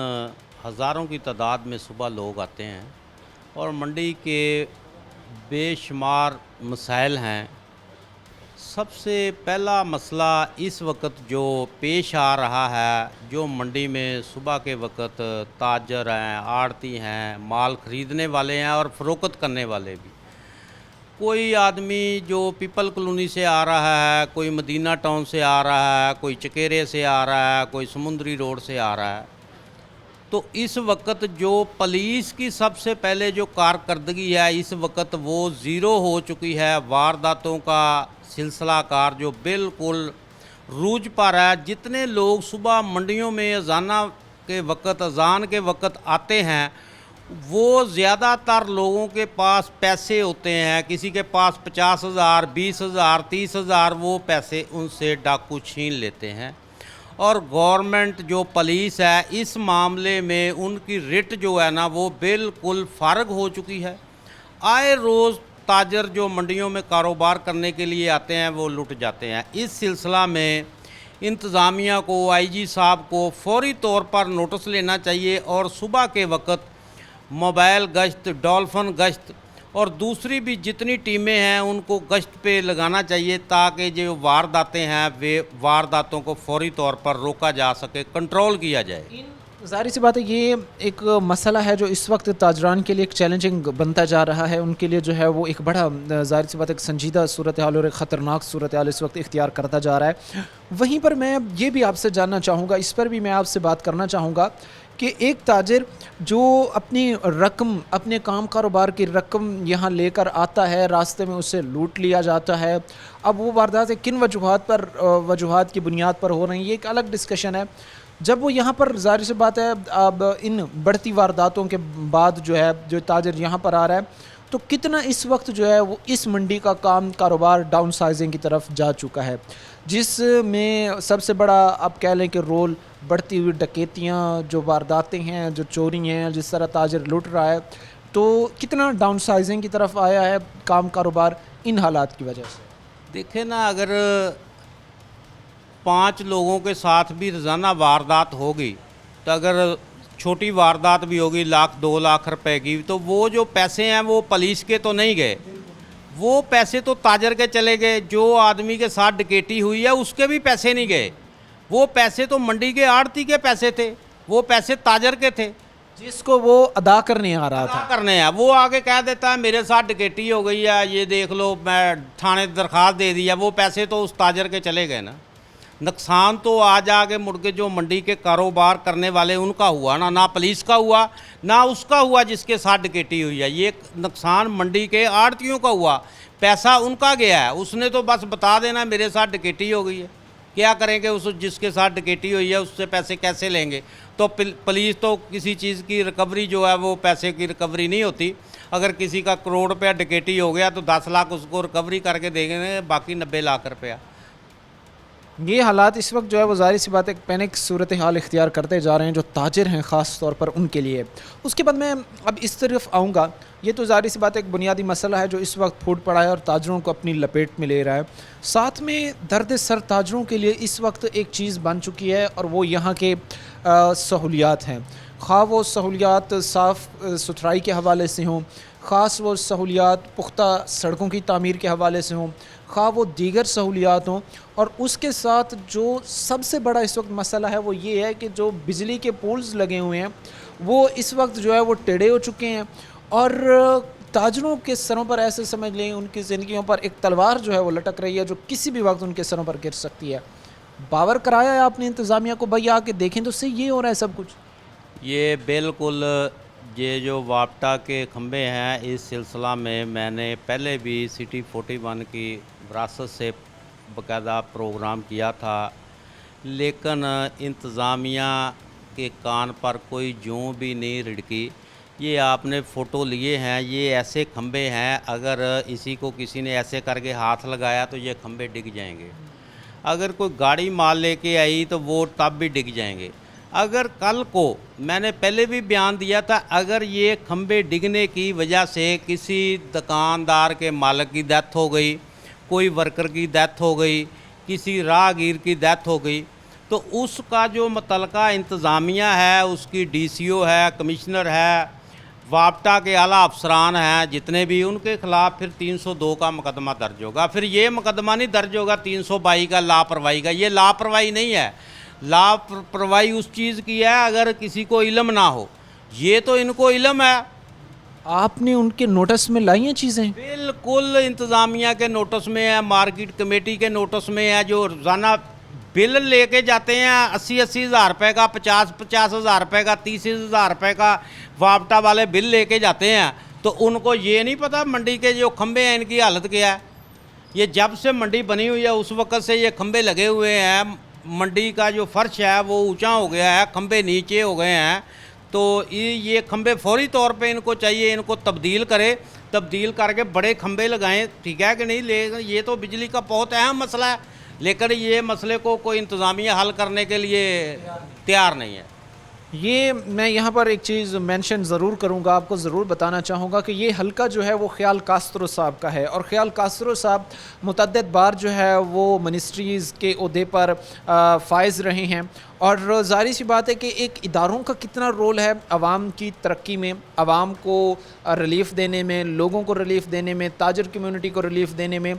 हज़ारों की तादाद में सुबह लोग आते हैं और मंडी के बेशुमार मसाइल हैं। सबसे पहला मसला इस वक्त जो पेश आ रहा है, जो मंडी में सुबह के वक्त ताजर हैं, आड़ती हैं, माल ख़रीदने वाले हैं और फ़रोख्त करने वाले भी। कोई आदमी जो पीपल कॉलोनी से आ रहा है, कोई मदीना टाउन से आ रहा है, कोई चकेरे से आ रहा है, कोई समुंदरी रोड से आ रहा है, तो इस वक्त जो पुलिस की सबसे पहले जो कारकर्दगी है इस वक्त वो ज़ीरो हो चुकी है। वारदातों का सिलसिला कार जो बिल्कुल रूज पर है। जितने लोग सुबह मंडियों में अजान के वक्त आते हैं, वो ज़्यादातर लोगों के पास पैसे होते हैं। किसी के पास 50,000, 20,000, 30,000 वो पैसे उनसे डाकू छीन लेते हैं। और गवर्नमेंट जो पुलिस है इस मामले में उनकी रिट जो है ना वो बिल्कुल फ़ारग हो चुकी है। आए रोज़ ताजर जो मंडियों में कारोबार करने के लिए आते हैं वो लुट जाते हैं। इस सिलसिला में इंतज़ामिया को, आईजी साहब को फौरी तौर पर नोटिस लेना चाहिए और सुबह के वक्त मोबाइल गश्त, डॉल्फिन गश्त और दूसरी भी जितनी टीमें हैं उनको गश्त पे लगाना चाहिए ताकि जो वारदातें हैं वे वारदातों को फौरी तौर पर रोका जा सके, कंट्रोल किया जाए। ज़ाहिर सी बात है ये एक मसला है जो इस वक्त ताजरान के लिए एक चैलेंजिंग बनता जा रहा है। उनके लिए जो है वो एक बड़ा ज़ाहिर सी बात एक संजीदा सूरत हाल और एक ख़तरनाक सूरत हाल इस वक्त इख्तियार करता जा रहा है। वहीं पर मैं ये भी आपसे जानना चाहूँगा, इस पर भी मैं आपसे बात करना चाहूँगा कि एक ताजिर जो अपनी रकम, अपने काम कारोबार की रकम यहाँ लेकर आता है, रास्ते में उसे लूट लिया जाता है। अब वो वारदातें किन वजूहात की बुनियाद पर हो रही हैं ये एक अलग डिस्कशन है। जब वो यहाँ पर ज़ाहिर सी बात है अब इन बढ़ती वारदातों के बाद जो है जो ताजिर यहाँ पर आ रहा है, तो कितना इस वक्त जो है वो इस मंडी का काम कारोबार डाउन साइजिंग की तरफ जा चुका है, जिसमें सबसे बड़ा आप कह लें कि रोल बढ़ती हुई डकैतियाँ, जो वारदातें हैं, जो चोरी हैं, जिस तरह ताजिर लूट रहा है, तो कितना डाउन साइजिंग की तरफ आया है काम कारोबार इन हालात की वजह से? देखें ना, अगर 5 लोगों के साथ भी रोज़ाना वारदात होगी, तो अगर छोटी वारदात भी होगी 1 लाख 2 लाख रुपए की, तो वो जो पैसे हैं वो पुलिस के तो नहीं गए, वो पैसे तो ताजर के चले गए। जो आदमी के साथ डकैती हुई है उसके भी पैसे नहीं गए, वो पैसे तो मंडी के आड़ती के पैसे थे, वो पैसे ताजर के थे जिसको वो अदा करने आ रहा था। क्या करने हैं। वो आगे कह देता है मेरे साथ डकैती हो गई है, ये देख लो मैं थाने दरख्वास्त दे दिया, वो पैसे तो उस ताजर के चले गए ना। नुकसान तो आज आगे मुड़ के जो मंडी के कारोबार करने वाले उनका हुआ ना पुलिस का हुआ ना उसका हुआ जिसके साथ डकैती हुई है। ये नुकसान मंडी के आड़तियों का हुआ, पैसा उनका गया है। उसने तो बस बता देना मेरे साथ डकैती हो गई है, क्या करेंगे उस जिसके साथ डकैती हुई है उससे पैसे कैसे लेंगे। तो पुलिस तो किसी चीज़ की रिकवरी जो है वो पैसे की रिकवरी नहीं होती। अगर किसी का करोड़ रुपया डकैती हो गया तो 10 लाख उसको रिकवरी करके देंगे, बाकी 90 लाख रुपया। ये हालात इस वक्त जो है वो ज़ाहिर सी बात है पैनिक सूरत हाल इख्तियार करते जा रहे हैं जो ताजिर हैं ख़ास तौर पर उनके लिए। उसके बाद मैं अब इस तरफ आऊँगा, ये तो ज़ाहिर सी बात है एक बुनियादी मसला है जो इस वक्त फूट पड़ा है और ताजरों को अपनी लपेट में ले रहा है। साथ में दर्द सर ताजरों के लिए इस वक्त एक चीज़ बन चुकी है और वो यहाँ के सहूलियात हैं। खा वो सहूलियात साफ़ सुथराई के हवाले से हों, ख़ास वो सहूलियात पुख्ता सड़कों की तामीर के हवाले से हों, खा वो दीगर सहूलियात हों। और उसके साथ जो सबसे बड़ा इस वक्त मसला है वो ये है कि जो बिजली के पोल्स लगे हुए हैं वो इस वक्त जो है वो टेढ़े हो चुके हैं और ताजरों के सरों पर ऐसे समझ लें उनकी ज़िंदगियों पर एक तलवार जो है वो लटक रही है जो किसी भी वक्त उनके सरों पर गिर सकती है। बावर कराया है आपने इंतज़ामिया को, भाई आके देखें तो सही ये हो रहा है सब कुछ। ये बिल्कुल ये जो वापटा के खंभे हैं, इस सिलसिला में मैंने पहले भी सिटी 41 की विरासत से बाकायदा प्रोग्राम किया था, लेकिन इंतज़ामिया के कान पर जों जूं भी नहीं रिड़की। ये आपने फ़ोटो लिए हैं, ये ऐसे खंभे हैं, अगर इसी को किसी ने ऐसे करके हाथ लगाया तो ये खंभे डिग जाएंगे। अगर कोई गाड़ी माल लेके आई तो वो तब भी डिग जाएंगे। अगर कल को, मैंने पहले भी बयान दिया था, अगर ये खंभे डिगने की वजह से किसी दुकानदार के मालिक की डेथ हो गई, कोई वर्कर की डेथ हो गई, किसी राहगीर की डेथ हो गई, तो उसका जो मुतलका इंतज़ामिया है, उसकी DCO है, कमिश्नर है, वापटा के आला अफसरान हैं जितने भी, उनके ख़िलाफ़ फिर 302 का मुकदमा दर्ज होगा। फिर ये मुकदमा नहीं दर्ज होगा 322 का लापरवाही का। ये लापरवाही नहीं है, लापरवाही उस चीज़ की है अगर किसी को इल्म ना हो। ये तो इनको इल्म है। आपने उनके नोटिस में लाई हैं चीज़ें? बिल्कुल इंतज़ामिया के नोटिस में है, मार्केट कमेटी के नोटिस में है। जो रोज़ाना बिल लेके जाते हैं 80-80 हज़ार रुपये का, 50-50 हज़ार रुपये का, 30 हज़ार रुपये का वापटा वाले बिल लेके जाते हैं, तो उनको ये नहीं पता मंडी के जो खंभे हैं इनकी हालत क्या है। ये जब से मंडी बनी हुई है उस वक़्त से ये खंभे लगे हुए हैं, मंडी का जो फर्श है वो ऊंचा हो गया है, खंभे नीचे हो गए हैं। तो ये खंभे फौरी तौर पे इनको चाहिए, इनको तब्दील करे, तब्दील करके बड़े खंभे लगाएं, ठीक है कि नहीं। लेकिन ये तो बिजली का बहुत अहम मसला है, लेकिन ये मसले को कोई इंतज़ामिया हल करने के लिए तैयार नहीं है। ये मैं यहाँ पर एक चीज़ मेंशन ज़रूर करूँगा, आपको ज़रूर बताना चाहूँगा कि ये हल्का जो है वो ख्याल कास्त्रो साहब का है और ख्याल कास्त्रो साहब मुतअद्दिद बार जो है वो मिनिस्ट्रीज़ के ओहदे पर फाइज़ रहे हैं। और ज़ाहिर सी बात है कि एक इदारों का कितना रोल है आवाम की तरक्की में, आवाम को रिलीफ़ देने में, लोगों को रिलीफ़ देने में, ताजर कम्यूनिटी को रिलीफ़ देने में।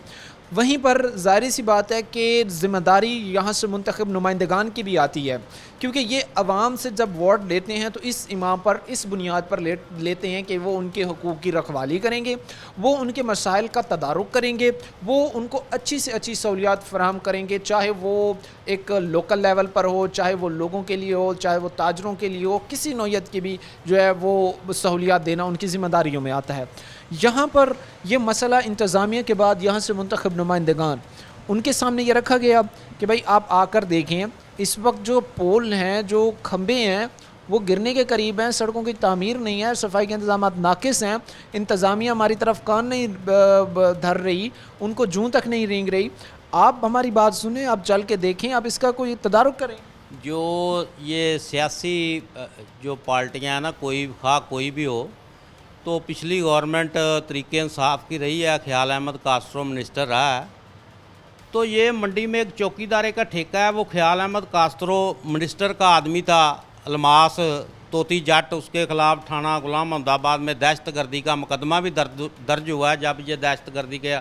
वहीं पर ज़ाहिर सी बात है कि ज़िम्मेदारी यहाँ से मुंतखब नुमाइंदगान की भी आती है, क्योंकि ये अवाम से जब वोट लेते हैं तो इस इमाम पर, इस बुनियाद पर लेते हैं कि वो उनके हकूक़ की रखवाली करेंगे, वो उनके मसाइल का तदारुक करेंगे, वो उनको अच्छी से अच्छी सहूलियात फराहम करेंगे, चाहे वो एक लोकल लेवल पर हो, चाहे वो लोगों के लिए हो, चाहे वो ताजरों के लिए हो, किसी नौयत की भी जो है वो सहूलियात देना उनकी ज़िम्मेदारियों में आता है। यहाँ पर यह मसला इंतज़ामिया के बाद यहाँ से मुंतखब नुमाइंदगान, उनके सामने ये रखा गया कि भाई आप आकर देखें, इस वक्त जो पोल हैं, जो खंबे हैं, वो गिरने के करीब हैं, सड़कों की तामीर नहीं है, सफाई के इंतजाम नाकिस हैं, इंतज़ामिया हमारी तरफ कान नहीं धर रही, उनको जूं तक नहीं रेंग रही। आप हमारी बात सुने, आप चल के देखें, आप इसका कोई तदारुक करें। जो ये सियासी जो पार्टियाँ ना, कोई भी हो, तो पिछली गवर्नमेंट तरीके इंसाफ की रही है, ख्याल अहमद कास्त्रो मिनिस्टर रहा है, तो ये मंडी में एक चौकीदारे का ठेका है, वो ख्याल अहमद कास्त्रो मिनिस्टर का आदमी था, अलमास तोती जट, उसके खिलाफ थाना गुलाम अहमदाबाद में दहशतगर्दी का मुकदमा भी दर्ज हुआ है जब ये दहशतगर्दी के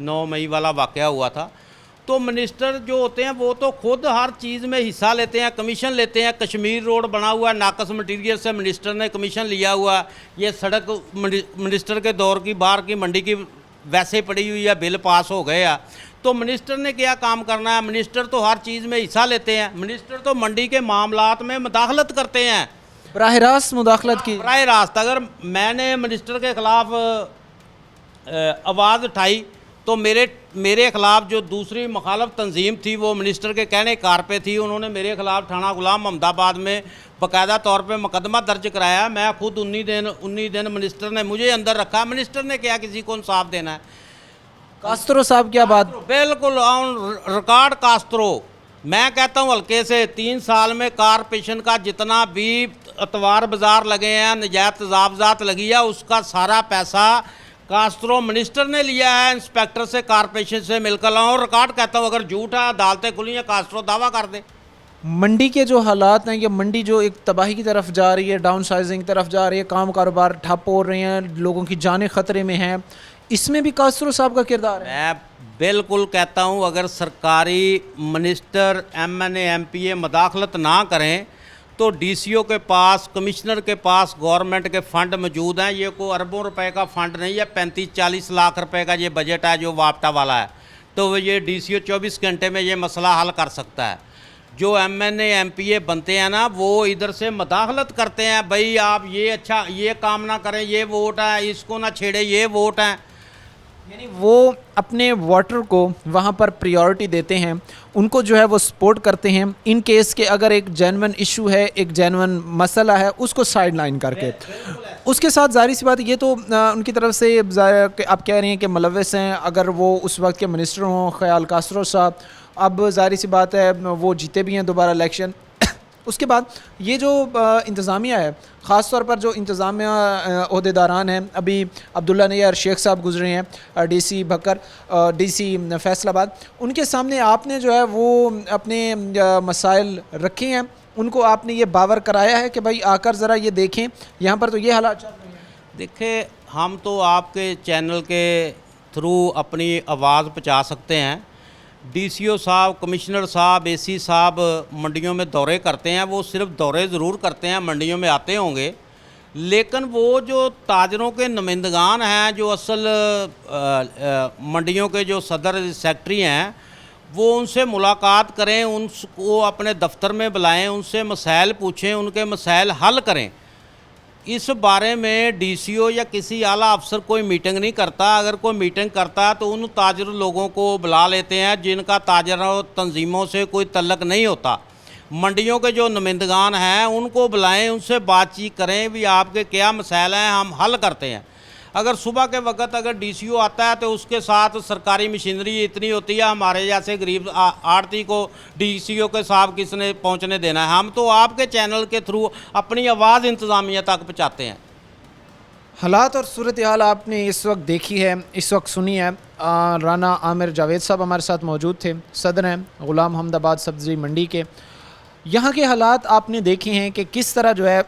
9 मई वाला वाक़या हुआ था। तो मिनिस्टर जो होते हैं वो तो खुद हर चीज़ में हिस्सा लेते हैं, कमीशन लेते हैं। कश्मीर रोड बना हुआ है, नाकस मटीरियल से मिनिस्टर ने कमीशन लिया हुआ है। ये सड़क मिनिस्टर के दौर की बाहर की मंडी की वैसे पड़ी हुई है, बिल पास हो गए हैं। तो मिनिस्टर ने क्या काम करना है? मिनिस्टर तो हर चीज़ में हिस्सा लेते हैं। मिनिस्टर तो मंडी के मामलात में मुदाखलत करते हैं, बराह रास्त मुदाखलत की। बराह रास्त अगर मैंने मिनिस्टर के ख़िलाफ़ आवाज़ उठाई तो मेरे ख़िलाफ़ जो दूसरी मुखालफ तंजीम थी वो मिनिस्टर के कहने कार पे थी, उन्होंने मेरे ख़िलाफ़ थाना गुलाम अहमदाबाद में बाकायदा तौर पे मुकदमा दर्ज कराया। मैं खुद 19 दिन मिनिस्टर ने मुझे अंदर रखा। मिनिस्टर ने क्या किसी को इंसाफ देना है? कास्त्रो साहब क्या बात? बिल्कुल ऑन रिकॉर्ड कास्त्रो। मैं कहता हूँ हल्के से 3 साल में कारपोरेशन का जितना भी अतवार बाज़ार लगे हैं, नजायत तजावजात लगी है, उसका सारा पैसा कास्त्रो मिनिस्टर ने लिया है इंस्पेक्टर से, कारपोरेशन से मिलकर। और रिकॉर्ड कहता हूँ, अगर झूठ है अदालतें खुली हैं, कास्त्रो दावा कर दे। मंडी के जो हालात हैं, ये मंडी जो एक तबाही की तरफ जा रही है, डाउन साइजिंग की तरफ जा रही है, काम कारोबार ठप हो रहे हैं, लोगों की जानें ख़तरे में हैं, इसमें भी कास्त्रो साहब का किरदार है। मैं बिल्कुल कहता हूँ अगर सरकारी मिनिस्टर MNA MPA मुदाखलत ना करें तो DCO के पास, कमिश्नर के पास गवर्नमेंट के फ़ंड मौजूद हैं। ये कोई अरबों रुपए का फ़ंड नहीं है, 35-40 लाख रुपए का ये बजट है जो वापटा वाला है। तो ये DCO 24 घंटे में ये मसला हल कर सकता है। जो MNA MPA बनते हैं ना, वो इधर से मुदाखलत करते हैं, भाई आप ये काम ना करें, ये वोट है, इसको ना छेड़े, ये वोट है। यानी वो अपने वोटर को वहाँ पर प्रायोरिटी देते हैं, उनको जो है वो सपोर्ट करते हैं इन केस के अगर एक जेन्युइन इशू है, एक जेन्युइन मसला है, उसको साइड लाइन करके। उसके साथ जाहिर सी बात ये तो उनकी तरफ से आप कह रहे हैं कि मुलव्वस हैं, अगर वो उस वक्त के मिनिस्टर हों ख्याल कास्त्रो साहब, अब जाहिर सी बात है वो जीते भी हैं दोबारा इलेक्शन। उसके बाद ये जो इंतज़ामिया है, ख़ास तौर पर जो इंतज़ामिया अहदेदारान हैं, अभी अब्दुल्ला नैयर शेख साहब गुजरे हैं, DC भक्कर, DC फैसलाबाद, उनके सामने आपने जो है वो अपने मसाइल रखे हैं, उनको आपने ये बावर कराया है कि भाई आकर ज़रा ये देखें यहाँ पर तो ये हालात चल रहे हैं। देखिए, हम तो आपके चैनल के थ्रू अपनी आवाज़ पहुँचा सकते हैं। DCO साहब, कमिश्नर साहब, AC साहब मंडियों में दौरे करते हैं, वो सिर्फ दौरे ज़रूर करते हैं, मंडियों में आते होंगे, लेकिन वो जो ताजरों के नुमाइंदगान हैं, जो असल मंडियों के जो सदर सेक्रेटरी हैं, वो उनसे मुलाकात करें, उनको अपने दफ्तर में बुलाएं, उनसे मसाइल पूछें, उनके मसाइल हल करें। इस बारे में DCO या किसी आला अफसर कोई मीटिंग नहीं करता। अगर कोई मीटिंग करता है तो उन ताजर लोगों को बुला लेते हैं जिनका ताजरों तंजीमों से कोई तल्लक नहीं होता। मंडियों के जो नुमाइंदगान हैं उनको बुलाएं, उनसे बातचीत करें भी आपके क्या मसाइल हैं, हम हल करते हैं। अगर सुबह के वक्त अगर DCO आता है तो उसके साथ सरकारी मशीनरी इतनी होती है, हमारे जैसे गरीब आड़ती को DCO के साथ किसने पहुंचने देना है। हम तो आपके चैनल के थ्रू अपनी आवाज़ इंतज़ामिया तक पहुंचाते हैं। हालात और सूरत हाल आपने इस वक्त देखी है, इस वक्त सुनी है। राना आमिर जावेद साहब हमारे साथ मौजूद थे, सदर हैं गुलाम अहमदाबाद सब्ज़ी मंडी के। यहाँ के हालात आपने देखे हैं कि किस तरह जो है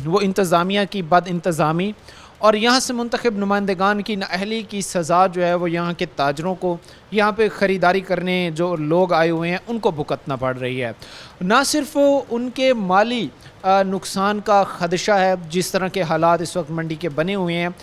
वो इंतज़ामिया की बद इंतज़ामी और यहाँ से मुंतखब नुमाइंदगान की नाअहली की सज़ा जो है वो यहाँ के ताजरों को, यहाँ पे ख़रीदारी करने जो लोग आए हुए हैं उनको भुगतना पड़ रही है। ना सिर्फ उनके माली नुकसान का ख़दशा है जिस तरह के हालात इस वक्त मंडी के बने हुए हैं,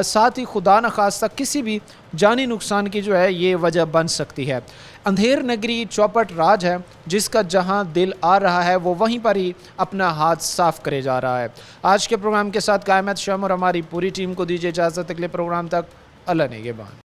साथ ही खुदा न खास्ता किसी भी जानी नुकसान की जो है ये वजह बन सकती है। अंधेर नगरी चौपट राज है जिसका जहां दिल आ रहा है वो वहीं पर ही अपना हाथ साफ करे जा रहा है। आज के प्रोग्राम के साथ कायमत शम और हमारी पूरी टीम को दीजिए इजाज़त। अगले प्रोग्राम तक अल्लाह नेगेबान।